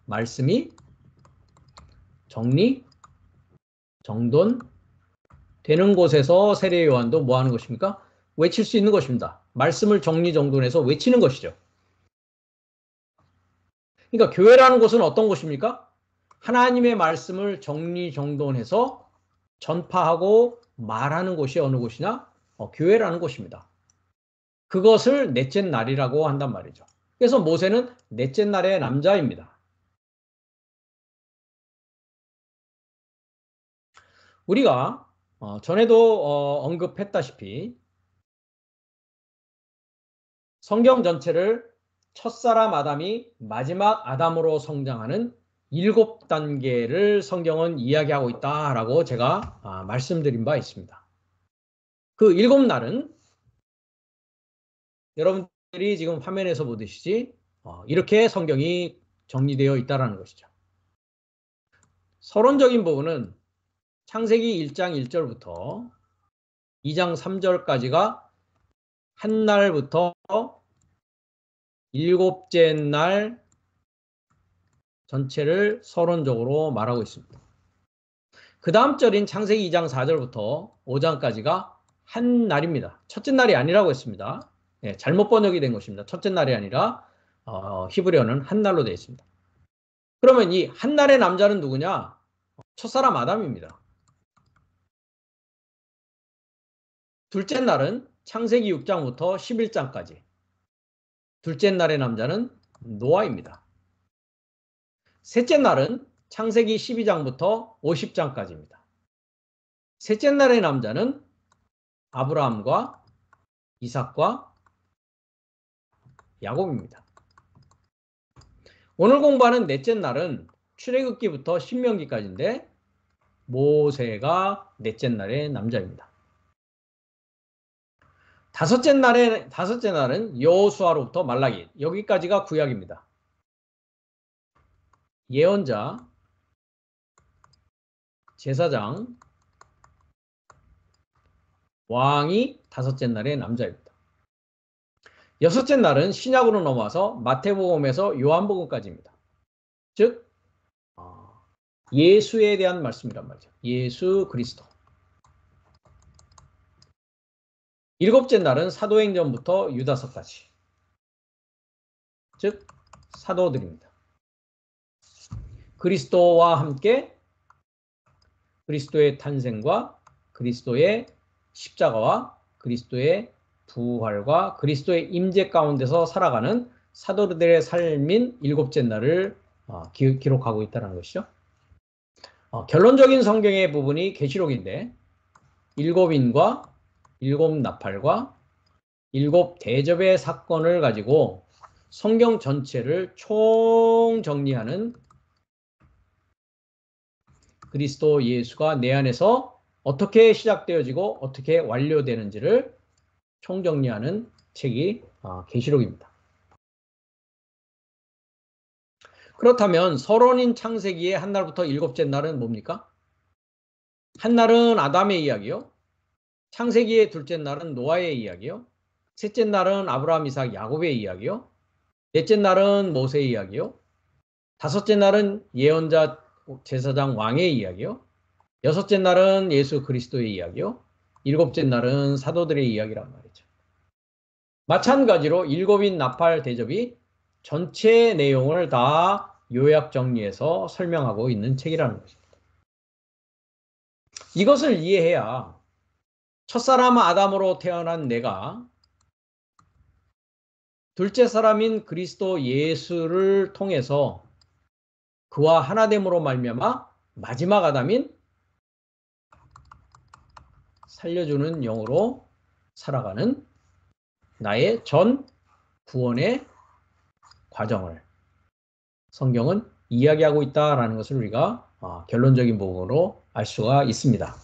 말씀이 정리, 정돈 되는 곳에서 세례 요한도 뭐 하는 것입니까? 외칠 수 있는 것입니다. 말씀을 정리정돈해서 외치는 것이죠. 그러니까 교회라는 곳은 어떤 곳입니까? 하나님의 말씀을 정리정돈해서 전파하고 말하는 곳이 어느 곳이냐? 교회라는 곳입니다. 그것을 넷째 날이라고 한단 말이죠. 그래서 모세는 넷째 날의 남자입니다. 우리가 전에도 언급했다시피 성경 전체를 첫사람 아담이 마지막 아담으로 성장하는 7단계를 성경은 이야기하고 있다라고 제가 말씀드린 바 있습니다. 그 7날은 여러분들이 지금 화면에서 보듯이 이렇게 성경이 정리되어 있다는 것이죠. 서론적인 부분은 창세기 1장 1절부터 2장 3절까지가 한 날부터 7째 날 전체를 서론적으로 말하고 있습니다. 그 다음 절인 창세기 2장 4절부터 5장까지가 한 날입니다. 첫째 날이 아니라고 했습니다. 네, 잘못 번역이 된 것입니다. 첫째 날이 아니라 히브리어는 한 날로 되어 있습니다. 그러면 이 한 날의 남자는 누구냐? 첫사람 아담입니다. 둘째 날은 창세기 6장부터 11장까지. 둘째 날의 남자는 노아입니다. 셋째 날은 창세기 12장부터 50장까지입니다. 셋째 날의 남자는 아브라함과 이삭과 야곱입니다. 오늘 공부하는 넷째 날은 출애굽기부터 신명기까지인데 모세가 넷째 날의 남자입니다. 다섯째 날은 여호수아로부터 말라기, 여기까지가 구약입니다. 예언자, 제사장, 왕이 다섯째 날의 남자입니다. 여섯째 날은 신약으로 넘어와서 마태복음에서 요한복음까지입니다. 즉 예수에 대한 말씀이란 말이죠. 예수 그리스도. 일곱째 날은 사도행전부터 유다서까지. 즉 사도들입니다. 그리스도와 함께 그리스도의 탄생과 그리스도의 십자가와 그리스도의 부활과 그리스도의 임재 가운데서 살아가는 사도들의 삶인 일곱째 날을 기록하고 있다는 것이죠. 결론적인 성경의 부분이 계시록인데 일곱인과 일곱 나팔과 일곱 대접의 사건을 가지고 성경 전체를 총정리하는 그리스도 예수가 내 안에서 어떻게 시작되어지고 어떻게 완료되는지를 총정리하는 책이 계시록입니다. 그렇다면 서론인 창세기의 한 날부터 일곱째 날은 뭡니까? 한 날은 아담의 이야기요. 창세기의 둘째 날은 노아의 이야기요. 셋째 날은 아브라함, 이삭, 야곱의 이야기요. 넷째 날은 모세의 이야기요. 다섯째 날은 예언자, 제사장, 왕의 이야기요. 여섯째 날은 예수 그리스도의 이야기요. 일곱째 날은 사도들의 이야기란 말이죠. 마찬가지로 일곱인 나팔 대접이 전체 내용을 다 요약 정리해서 설명하고 있는 책이라는 것입니다. 이것을 이해해야 첫사람 아담으로 태어난 내가 둘째 사람인 그리스도 예수를 통해서 그와 하나됨으로 말미암아 마지막 아담인 살려주는 영으로 살아가는 나의 전 구원의 과정을 성경은 이야기하고 있다라는 것을 우리가 결론적인 부분으로 알 수가 있습니다.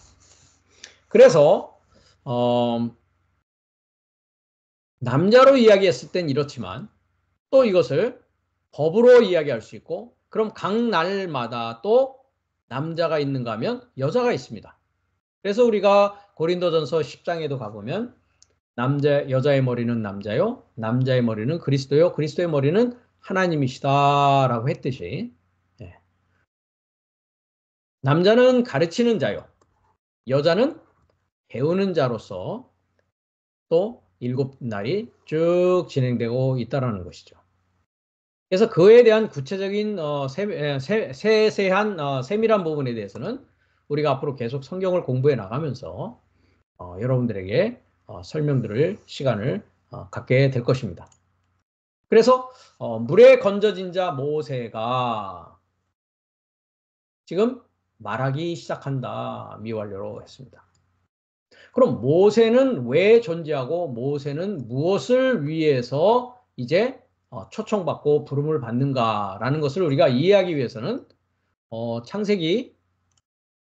그래서 남자로 이야기했을 땐 이렇지만 또 이것을 법으로 이야기할 수 있고, 그럼 각 날마다 또 남자가 있는가 하면 여자가 있습니다. 그래서 우리가 고린도전서 10장에도 가보면 여자의 머리는 남자요, 남자의 머리는 그리스도요, 그리스도의 머리는 하나님이시다라고 했듯이, 남자는 가르치는 자요, 여자는 배우는 자로서 또 7날이 쭉 진행되고 있다는 것이죠. 그래서 그에 대한 구체적인 세세한 세밀한 부분에 대해서는 우리가 앞으로 계속 성경을 공부해 나가면서 여러분들에게 설명드릴 시간을 갖게 될 것입니다. 그래서 물에 건져진 자 모세가 지금 말하기 시작한다, 미완료로 했습니다. 그럼 모세는 왜 존재하고 모세는 무엇을 위해서 이제 초청받고 부름을 받는가라는 것을 우리가 이해하기 위해서는 창세기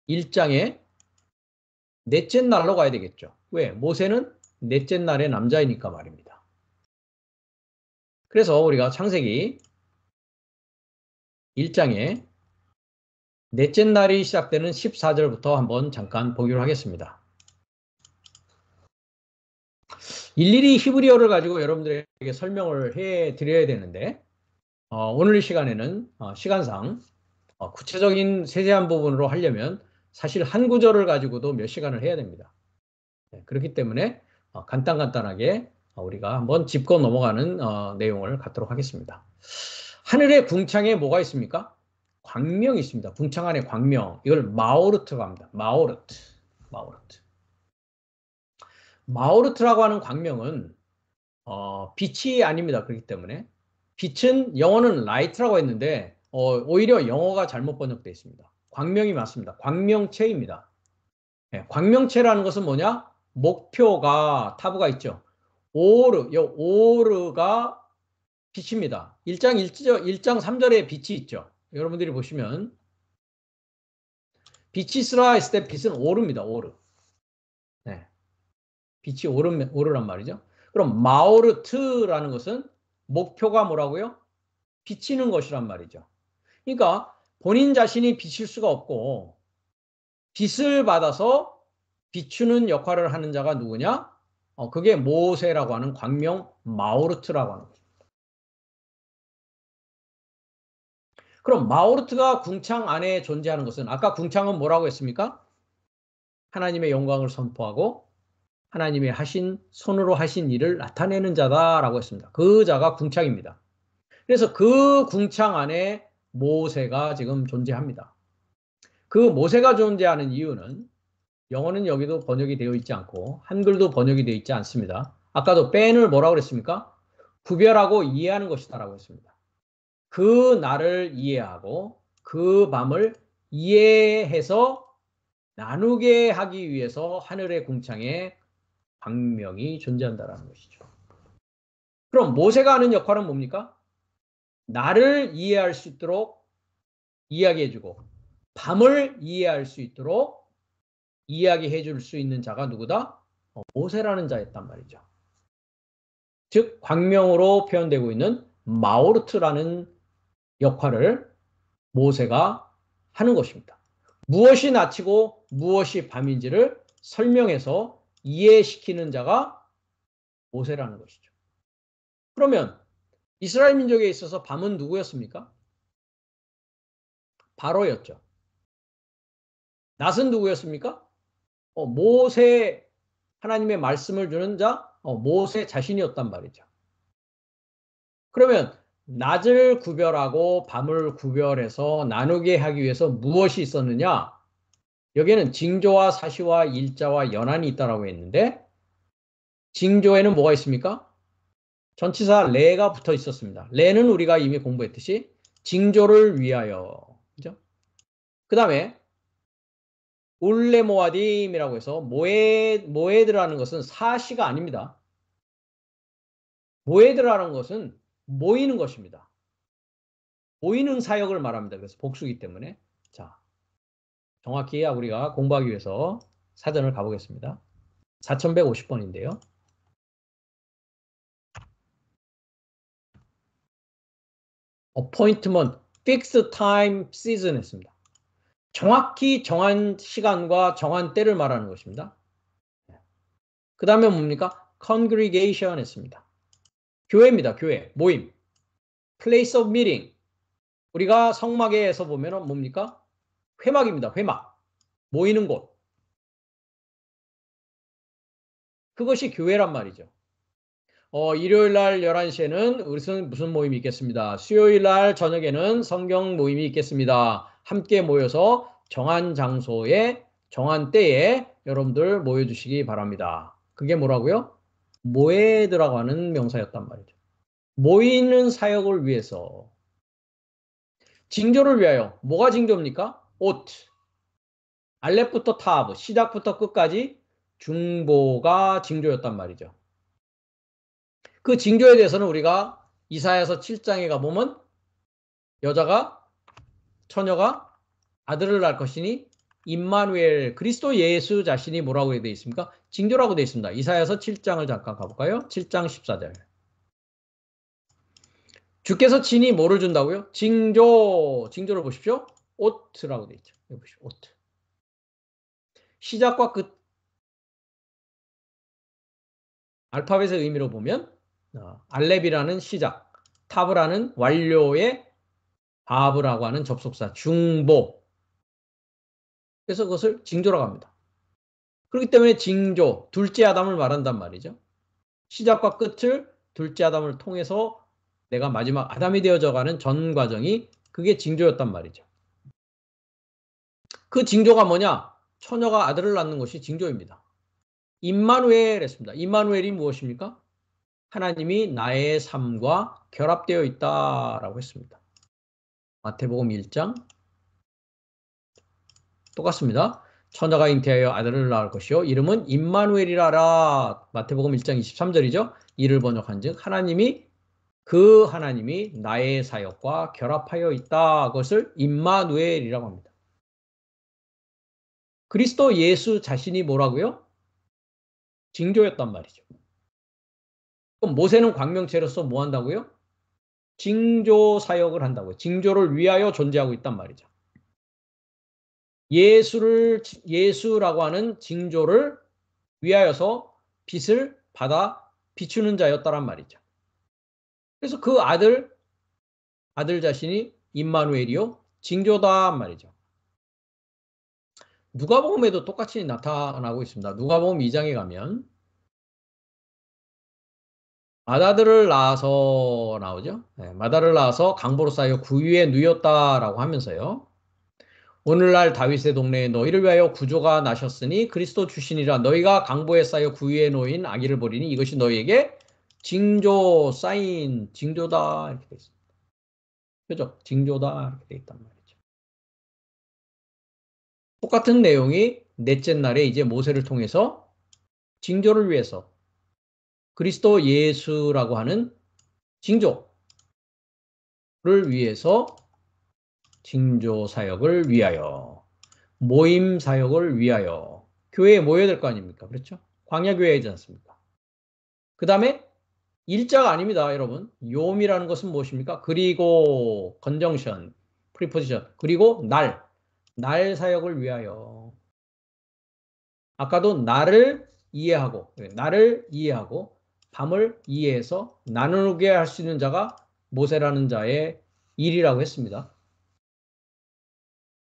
1장의 넷째 날로 가야 되겠죠. 왜? 모세는 넷째 날의 남자이니까 말입니다. 그래서 우리가 창세기 1장의 넷째 날이 시작되는 14절부터 한번 잠깐 보기로 하겠습니다. 일일이 히브리어를 가지고 여러분들에게 설명을 해 드려야 되는데 오늘 이 시간에는 시간상 구체적인 세세한 부분으로 하려면 사실 한 구절을 가지고도 몇 시간을 해야 됩니다. 그렇기 때문에 간단하게 우리가 한번 짚고 넘어가는 내용을 갖도록 하겠습니다. 하늘의 궁창에 뭐가 있습니까? 광명이 있습니다. 궁창 안에 광명. 이걸 마오르트라고 합니다. 마오르트. 마오르트라고 하는 광명은 빛이 아닙니다. 그렇기 때문에 빛은 영어는 light라고 했는데 오히려 영어가 잘못 번역되어 있습니다. 광명이 맞습니다. 광명체입니다. 광명체라는 것은 뭐냐? 목표가 타부가 있죠. 오르가 빛입니다. 1장 3절에 빛이 있죠. 여러분들이 보시면 빛이 있으라 했을 때 빛은 오르입니다. 오르. 네. 빛이 오르란 말이죠. 그럼 마오르트라는 것은 목표가 뭐라고요? 비치는 것이란 말이죠. 그러니까 본인 자신이 비칠 수가 없고 빛을 받아서 비추는 역할을 하는 자가 누구냐? 그게 모세라고 하는 광명 마오르트라고 하는 거죠. 그럼 마오르트가 궁창 안에 존재하는 것은 아까 궁창은 뭐라고 했습니까? 하나님의 영광을 선포하고 하나님의 손으로 하신 일을 나타내는 자다라고 했습니다. 그 자가 궁창입니다. 그래서 그 궁창 안에 모세가 지금 존재합니다. 그 모세가 존재하는 이유는 영어는 여기도 번역이 되어 있지 않고 한글도 번역이 되어 있지 않습니다. 아까도 뺀을 뭐라고 그랬습니까? 구별하고 이해하는 것이다라고 했습니다. 그 날을 이해하고 그 밤을 이해해서 나누게 하기 위해서 하늘의 궁창에 광명이 존재한다는 것이죠. 그럼 모세가 하는 역할은 뭡니까? 나를 이해할 수 있도록 이야기해주고 밤을 이해할 수 있도록 이야기해 줄 수 있는 자가 누구다? 모세라는 자였단 말이죠. 즉 광명으로 표현되고 있는 마오르트라는 역할을 모세가 하는 것입니다. 무엇이 낮이고 무엇이 밤인지를 설명해서 이해시키는 자가 모세라는 것이죠. 그러면 이스라엘 민족에 있어서 밤은 누구였습니까? 바로였죠. 낮은 누구였습니까? 모세, 하나님의 말씀을 주는 자, 모세 자신이었단 말이죠. 그러면 낮을 구별하고 밤을 구별해서 나누게 하기 위해서 무엇이 있었느냐? 여기에는 징조와 사시와 일자와 연한이 있다라고 했는데 징조에는 뭐가 있습니까? 전치사 레가 붙어 있었습니다. 레는 우리가 이미 공부했듯이 징조를 위하여. 그죠? 그 다음에 울레모아딤이라고 해서 모에드라는 것은 사시가 아닙니다. 모에드라는 것은 모이는 것입니다. 모이는 사역을 말합니다. 그래서 복수기 때문에. 자, 정확히 우리가 공부하기 위해서 사전을 가보겠습니다. 4150번인데요. appointment, fixed time, season 했습니다. 정확히 정한 시간과 정한 때를 말하는 것입니다. 그 다음에 뭡니까? congregation 했습니다. 교회입니다. 교회, 모임. place of meeting. 우리가 성막에서 보면 뭡니까? 회막입니다. 회막. 모이는 곳. 그것이 교회란 말이죠. 일요일 날 11시에는 무슨 모임이 있겠습니다. 수요일 날 저녁에는 성경 모임이 있겠습니다. 함께 모여서 정한 장소에 정한 때에 여러분들 모여주시기 바랍니다. 그게 뭐라고요? 모에드라고 하는 명사였단 말이죠. 모이는 사역을 위해서. 징조를 위하여. 뭐가 징조입니까? 옷. 알렙부터 타브, 시작부터 끝까지 중보가 징조였단 말이죠. 그 징조에 대해서는 우리가 이사야서 7장에 가보면 처녀가 아들을 낳을 것이니 임마누엘 그리스도 예수 자신이 뭐라고 되어 있습니까? 징조라고 되어 있습니다. 이사야서 7장을 잠깐 가볼까요? 7장 14절. 주께서 친히 뭐를 준다고요? 징조를 보십시오. 옷이라고 되어 있죠. 여기 보십시오. 옷. 시작과 끝. 알파벳의 의미로 보면 알렙이라는 시작, 타브라는 완료의 바브라고 하는 접속사, 중보. 그래서 그것을 징조라고 합니다. 그렇기 때문에 징조, 둘째 아담을 말한단 말이죠. 시작과 끝을 둘째 아담을 통해서 내가 마지막 아담이 되어져가는 전 과정이 그게 징조였단 말이죠. 그 징조가 뭐냐? 처녀가 아들을 낳는 것이 징조입니다. 임마누엘 했습니다. 임마누엘이 무엇입니까? 하나님이 나의 삶과 결합되어 있다라고 했습니다. 마태복음 1장 똑같습니다. 처녀가 잉태하여 아들을 낳을 것이요 이름은 임마누엘이라라. 마태복음 1장 23절이죠. 이를 번역한즉 하나님이 나의 사역과 결합하여 있다. 그것을 임마누엘이라고 합니다. 그리스도 예수 자신이 뭐라고요? 징조였단 말이죠. 그럼 모세는 광명체로서 뭐 한다고요? 징조 사역을 한다고요. 징조를 위하여 존재하고 있단 말이죠. 예수라고 하는 징조를 위하여서 빛을 받아 비추는 자였다란 말이죠. 그래서 그 아들 자신이 임마누엘이요 징조다 말이죠. 누가복음에도 똑같이 나타나고 있습니다. 누가복음 2장에 가면 마다들을 낳아서 나오죠. 네, 마다를 낳아서 강보로 쌓여 구유에 누였다라고 하면서요. 오늘날 다윗의 동네에 너희를 위하여 구조가 나셨으니 그리스도 주시니라. 너희가 강보에 쌓여 구유에 놓인 아기를 보리니 이것이 너희에게 징조, 사인, 징조다 이렇게 돼 있습니다. 표적, 징조다 이렇게 돼 있단 말이죠. 똑같은 내용이 넷째 날에 이제 모세를 통해서 징조를 위해서 그리스도 예수라고 하는 징조를 위해서 징조 사역을 위하여 모임 사역을 위하여 교회에 모여야 될 거 아닙니까? 그렇죠? 광야교회이지 않습니까? 그 다음에 일자가 아닙니다, 여러분. 요음이라는 것은 무엇입니까? 그리고 conjunction, preposition, 그리고 날 사역을 위하여. 아까도 나를 이해하고 밤을 이해해서 나누게 할 수 있는 자가 모세라는 자의 일이라고 했습니다.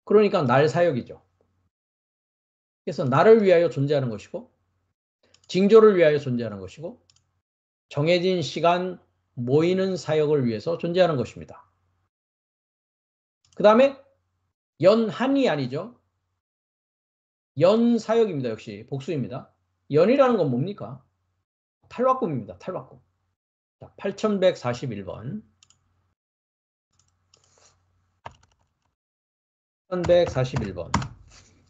그러니까 날 사역이죠. 그래서 나를 위하여 존재하는 것이고 징조를 위하여 존재하는 것이고 정해진 시간 모이는 사역을 위해서 존재하는 것입니다. 그 다음에 연한이 아니죠. 연사역입니다. 역시 복수입니다. 연이라는 건 뭡니까? 탈바꿈입니다. 탈바꿈. 자, 8141번. 8141번.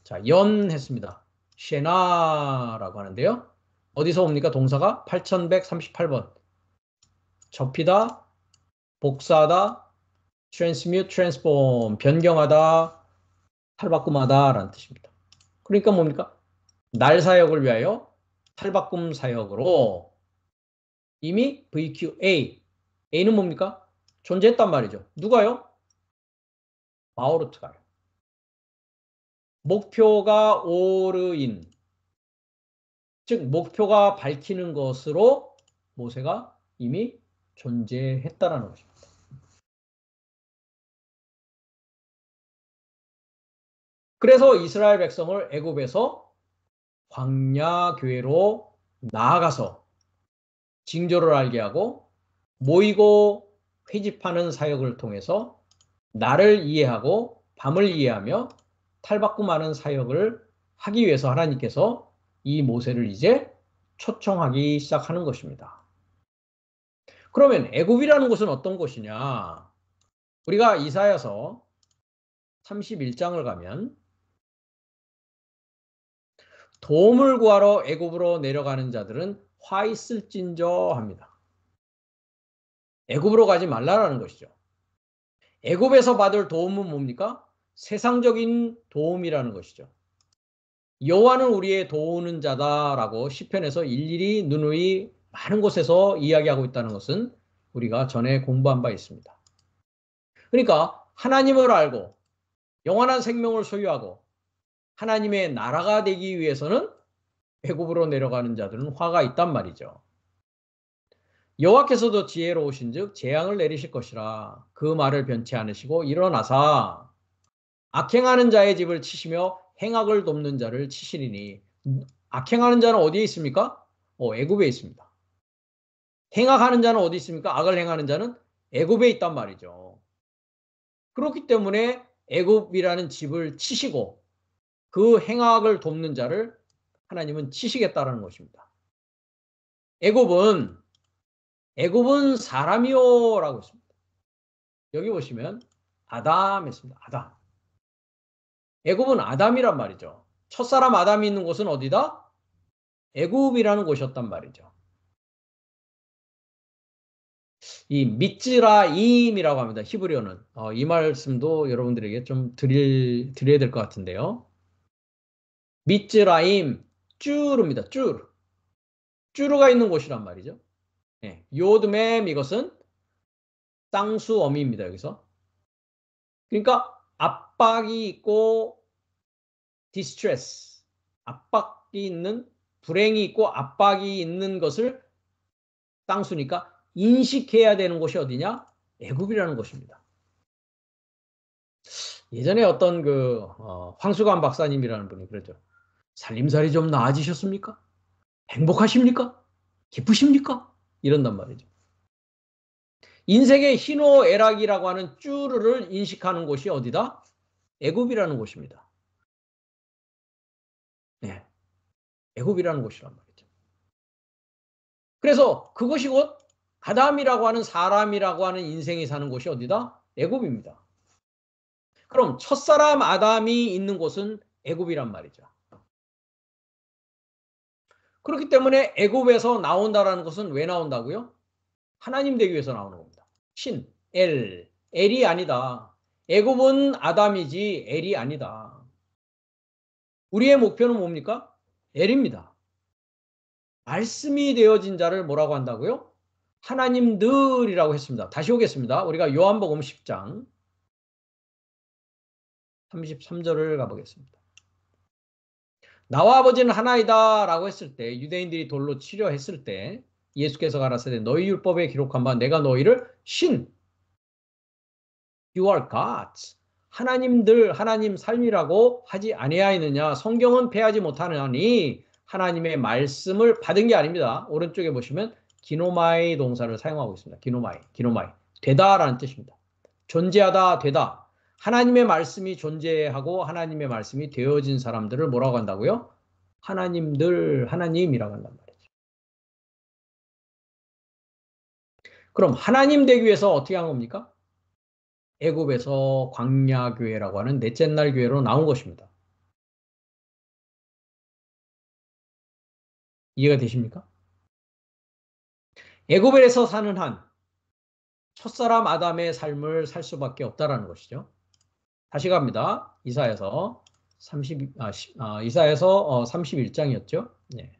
자, 연 했습니다. 쉐나라고 하는데요. 어디서 옵니까? 동사가 8138번. 접히다, 복사하다, transmute, transform, 변경하다, 탈바꿈하다 라는 뜻입니다. 그러니까 뭡니까? 날 사역을 위하여 탈바꿈 사역으로 이미 VQA, A는 뭡니까? 존재했단 말이죠. 누가요? 바오르트가요. 목표가 오르인, 즉 목표가 밝히는 것으로 모세가 이미 존재했다라는 것입니다. 그래서 이스라엘 백성을 애굽에서 광야 교회로 나아가서 징조를 알게 하고 모이고 회집하는 사역을 통해서 나를 이해하고 밤을 이해하며 탈바꿈하는 사역을 하기 위해서 하나님께서 이 모세를 이제 초청하기 시작하는 것입니다. 그러면 애굽이라는 곳은 어떤 곳이냐? 우리가 이사야서 31장을 가면 도움을 구하러 애굽으로 내려가는 자들은 화 있을진저 합니다. 애굽으로 가지 말라라는 것이죠. 애굽에서 받을 도움은 뭡니까? 세상적인 도움이라는 것이죠. 여호와는 우리의 도우는 자다라고 시편에서 일일이 누누이 많은 곳에서 이야기하고 있다는 것은 우리가 전에 공부한 바 있습니다. 그러니까 하나님을 알고 영원한 생명을 소유하고 하나님의 나라가 되기 위해서는 애굽으로 내려가는 자들은 화가 있단 말이죠. 여호와께서도 지혜로우신즉 재앙을 내리실 것이라 그 말을 변치 않으시고 일어나사 악행하는 자의 집을 치시며 행악을 돕는 자를 치시리니. 악행하는 자는 어디에 있습니까? 애굽에 있습니다. 행악하는 자는 어디 있습니까? 악을 행하는 자는 애굽에 있단 말이죠. 그렇기 때문에 애굽이라는 집을 치시고 그 행악을 돕는 자를 하나님은 치시겠다라는 것입니다. 애굽은 사람이요라고 했습니다. 여기 보시면 아담 했습니다. 아담. 애굽은 아담이란 말이죠. 첫사람 아담이 있는 곳은 어디다? 애굽이라는 곳이었단 말이죠. 이 미츠라임이라고 합니다. 히브리어는. 이 말씀도 여러분들에게 좀 드려야 될 것 같은데요. 미츠라임, 쭈르입니다. 쭈르. 쭈르가 있는 곳이란 말이죠. 네. 요드맴 이것은 쌍수어미입니다. 여기서. 그러니까 압박이 있고 디스트레스, 압박이 있는, 불행이 있고 압박이 있는 것을 쌍수니까 인식해야 되는 곳이 어디냐? 애굽이라는 곳입니다. 예전에 어떤 황수관 박사님이라는 분이 그러죠. 살림살이 좀 나아지셨습니까? 행복하십니까? 기쁘십니까? 이런단 말이죠. 인생의 희노애락이라고 하는 쭈르를 인식하는 곳이 어디다? 애굽이라는 곳입니다. 네, 애굽이라는 곳이란 말이죠. 그래서 그것이 곧 아담이라고 하는 사람이라고 하는 인생이 사는 곳이 어디다? 애굽입니다. 그럼 첫사람 아담이 있는 곳은 애굽이란 말이죠. 그렇기 때문에 애굽에서 나온다라는 것은 왜 나온다고요? 하나님 되기 위해서 나오는 겁니다. 신, 엘이 아니다. 애굽은 아담이지 엘이 아니다. 우리의 목표는 뭡니까? 엘입니다. 말씀이 되어진 자를 뭐라고 한다고요? 하나님들이라고 했습니다. 다시 오겠습니다. 우리가 요한복음 10장 33절을 가보겠습니다. 나와 아버지는 하나이다 라고 했을 때, 유대인들이 돌로 치려 했을 때 예수께서 가라사대 너희 율법에 기록한 바 내가 너희를 신, you are gods, 하나님들, 하나님 삶이라고 하지 아니하였느냐. 성경은 패하지 못하느니 하나님의 말씀을 받은 게 아닙니다. 오른쪽에 보시면 기노마이 동사를 사용하고 있습니다. 기노마이 되다라는 뜻입니다. 존재하다, 되다. 하나님의 말씀이 존재하고 하나님의 말씀이 되어진 사람들을 뭐라고 한다고요? 하나님이라고 한단 말이죠. 그럼 하나님 되기 위해서 어떻게 한 겁니까? 애굽에서 광야교회라고 하는 넷째 날 교회로 나온 것입니다. 이해가 되십니까? 애굽에서 사는 한 첫사람 아담의 삶을 살 수밖에 없다라는 것이죠. 다시 갑니다. 이사야서 31장이었죠. 네.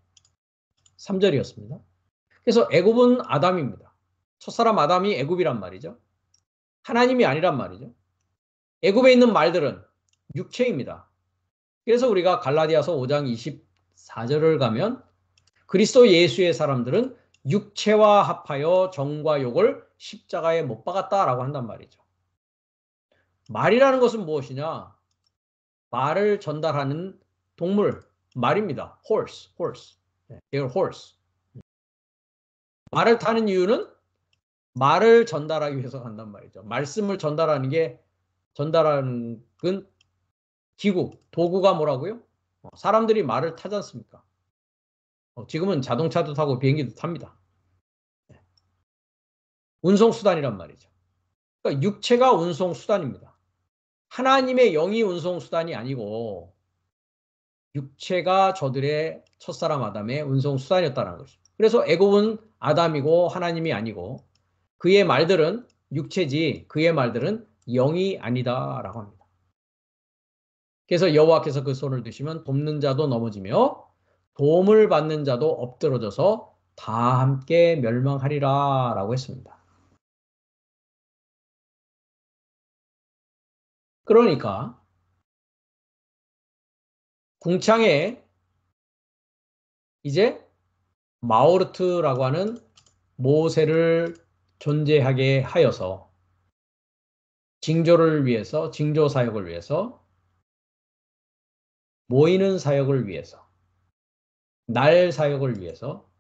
3절이었습니다. 그래서 애굽은 아담입니다. 첫사람 아담이 애굽이란 말이죠. 하나님이 아니란 말이죠. 애굽에 있는 말들은 육체입니다. 그래서 우리가 갈라디아서 5장 24절을 가면 그리스도 예수의 사람들은 육체와 합하여 정과 욕을 십자가에 못 박았다라고 한단 말이죠. 말이라는 것은 무엇이냐? 말을 전달하는 동물, 말입니다. horse. They're horse. 말을 타는 이유는 말을 전달하기 위해서 간단 말이죠. 말씀을 전달하는 건 기구, 도구가 뭐라고요? 사람들이 말을 타지 않습니까? 지금은 자동차도 타고 비행기도 탑니다. 운송수단이란 말이죠. 그러니까 육체가 운송수단입니다. 하나님의 영이 운송수단이 아니고 육체가 저들의 첫사람 아담의 운송수단이었다는 것입니다. 그래서 애굽은 아담이고 하나님이 아니고 그의 말들은 육체지 그의 말들은 영이 아니다라고 합니다. 그래서 여호와께서 그 손을 드시면 돕는 자도 넘어지며 도움을 받는 자도 엎드러져서 다 함께 멸망하리라 라고 했습니다. 그러니까 궁창에 이제 마오르트라고 하는 모세를 존재하게 하여서 징조를 위해서, 징조 사역을 위해서, 모이는 사역을 위해서, 날 사역을 위해서,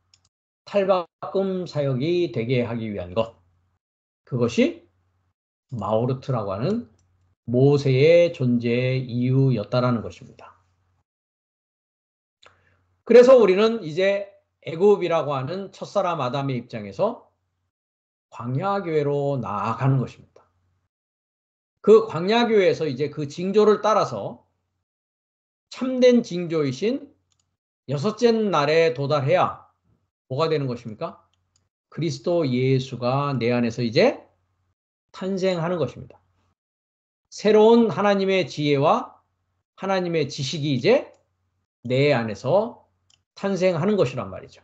탈바꿈 사역이 되게 하기 위한 것. 그것이 마오르트라고 하는 모세의 존재의 이유였다라는 것입니다. 그래서 우리는 이제 애굽이라고 하는 첫사람 아담의 입장에서 광야교회로 나아가는 것입니다. 그 광야교회에서 이제 그 징조를 따라서 참된 징조이신 여섯째 날에 도달해야 뭐가 되는 것입니까? 그리스도 예수가 내 안에서 이제 탄생하는 것입니다. 새로운 하나님의 지혜와 하나님의 지식이 이제 내 안에서 탄생하는 것이란 말이죠.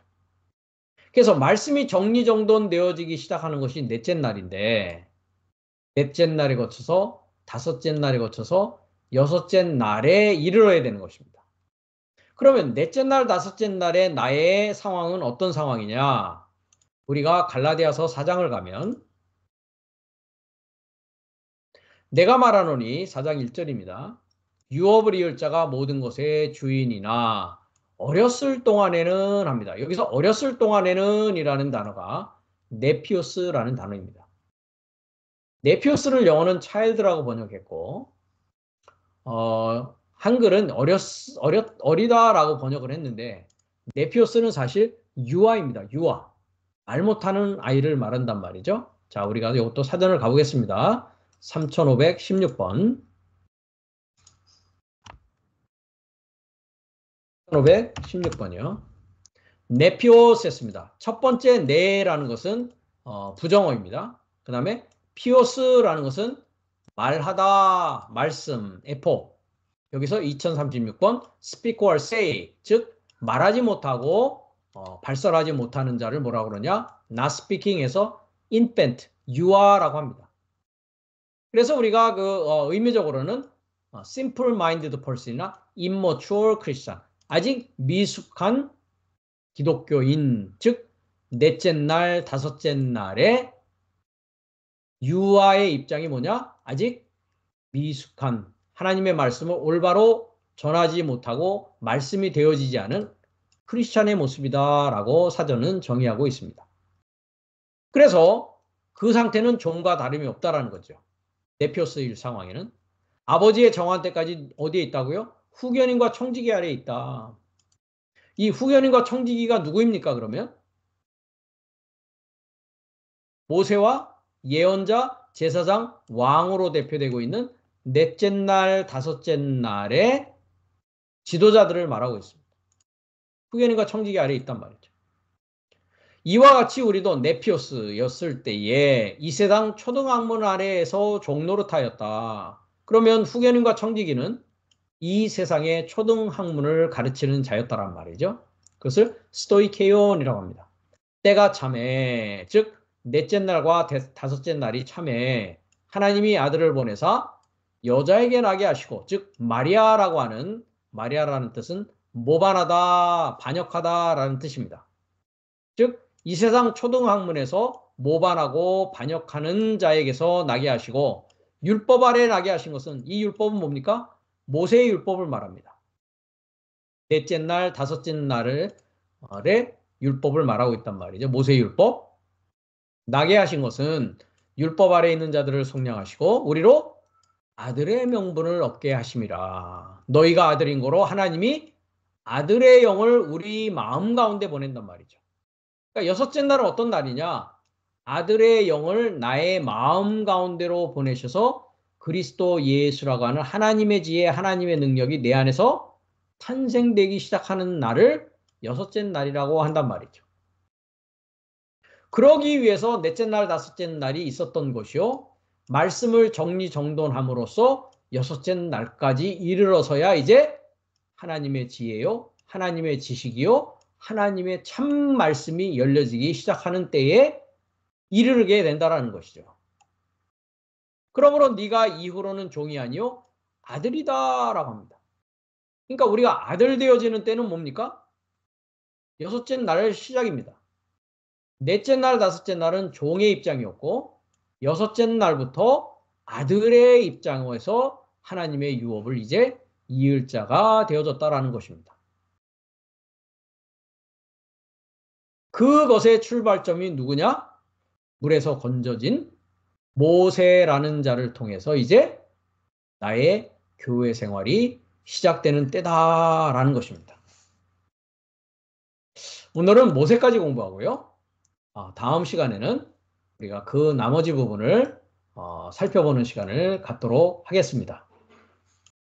그래서 말씀이 정리정돈되어지기 시작하는 것이 넷째 날인데 넷째 날에 거쳐서 다섯째 날에 거쳐서 여섯째 날에 이르러야 되는 것입니다. 그러면 넷째 날, 다섯째 날에 나의 상황은 어떤 상황이냐? 우리가 갈라디아서 4장을 가면 내가 말하노니 4장 1절입니다. 유업을 이을 자가 모든 것의 주인이나 어렸을 동안에는 합니다. 여기서 어렸을 동안에는 이라는 단어가 네피오스라는 단어입니다. 네피오스를 영어는 child라고 번역했고 한글은 어리다라고 번역을 했는데 네피오스는 사실 유아입니다. 유아. 말 못하는 아이를 말한단 말이죠. 자, 우리가 이것도 사전을 가보겠습니다. 3516번. 3516번이요. 네피오스였습니다. 첫 번째 네라는 것은 부정어입니다. 그 다음에 피오스라는 것은 말하다, 말씀, 에포. 여기서 2036번 speak or say, 즉 말하지 못하고 발설하지 못하는 자를 뭐라고 그러냐? not speaking에서 infant, 유아라고 합니다. 그래서 우리가 그 의미적으로는 simple-minded person이나 immature Christian, 아직 미숙한 기독교인, 즉 넷째 날, 다섯째 날에 유아의 입장이 뭐냐? 아직 미숙한 하나님의 말씀을 올바로 전하지 못하고 말씀이 되어지지 않은 크리스찬의 모습이다라고 사전은 정의하고 있습니다. 그래서 그 상태는 종과 다름이 없다라는 거죠. 네피오스일 상황에는. 아버지의 정한 때까지 어디에 있다고요? 후견인과 청지기 아래에 있다. 이 후견인과 청지기가 누구입니까, 그러면? 모세와 예언자, 제사장, 왕으로 대표되고 있는 넷째 날, 다섯째 날의 지도자들을 말하고 있습니다. 후견인과 청지기 아래에 있단 말이죠. 이와 같이 우리도 네피오스였을 때에 이 세상 초등학문 아래에서 종노릇하였다. 그러면 후견인과 청지기는 이 세상의 초등학문을 가르치는 자였다란 말이죠. 그것을 스토이케온이라고 합니다. 때가 참에, 즉 넷째 날과 다섯째 날이 참에 하나님이 아들을 보내사 여자에게 나게 하시고, 즉 마리아라는 뜻은 모반하다, 반역하다라는 뜻입니다. 즉 이 세상 초등학문에서 모반하고 반역하는 자에게서 나게 하시고, 율법 아래 나게 하신 것은, 이 율법은 뭡니까? 모세의 율법을 말합니다. 넷째 날, 다섯째 날의 율법을 말하고 있단 말이죠. 모세의 율법. 나게 하신 것은 율법 아래 있는 자들을 속량하시고 우리로 아들의 명분을 얻게 하심이라. 너희가 아들인 거로 하나님이 아들의 영을 우리 마음 가운데 보낸단 말이죠. 그러니까 여섯째 날은 어떤 날이냐? 아들의 영을 나의 마음 가운데로 보내셔서 그리스도 예수라고 하는 하나님의 지혜, 하나님의 능력이 내 안에서 탄생되기 시작하는 날을 여섯째 날이라고 한단 말이죠. 그러기 위해서 넷째 날, 다섯째 날이 있었던 것이요. 말씀을 정리정돈함으로써 여섯째 날까지 이르러서야 이제 하나님의 지혜요, 하나님의 지식이요, 하나님의 참 말씀이 열려지기 시작하는 때에 이르게 된다라는 것이죠. 그러므로 네가 이후로는 종이 아니요 아들이다라고 합니다. 그러니까 우리가 아들 되어지는 때는 뭡니까? 여섯째 날 시작입니다. 넷째 날, 다섯째 날은 종의 입장이었고 여섯째 날부터 아들의 입장에서 하나님의 유업을 이제 이을 자가 되어졌다라는 것입니다. 그것의 출발점이 누구냐? 물에서 건져진 모세라는 자를 통해서 이제 나의 교회 생활이 시작되는 때다라는 것입니다. 오늘은 모세까지 공부하고요. 다음 시간에는 우리가 그 나머지 부분을 살펴보는 시간을 갖도록 하겠습니다.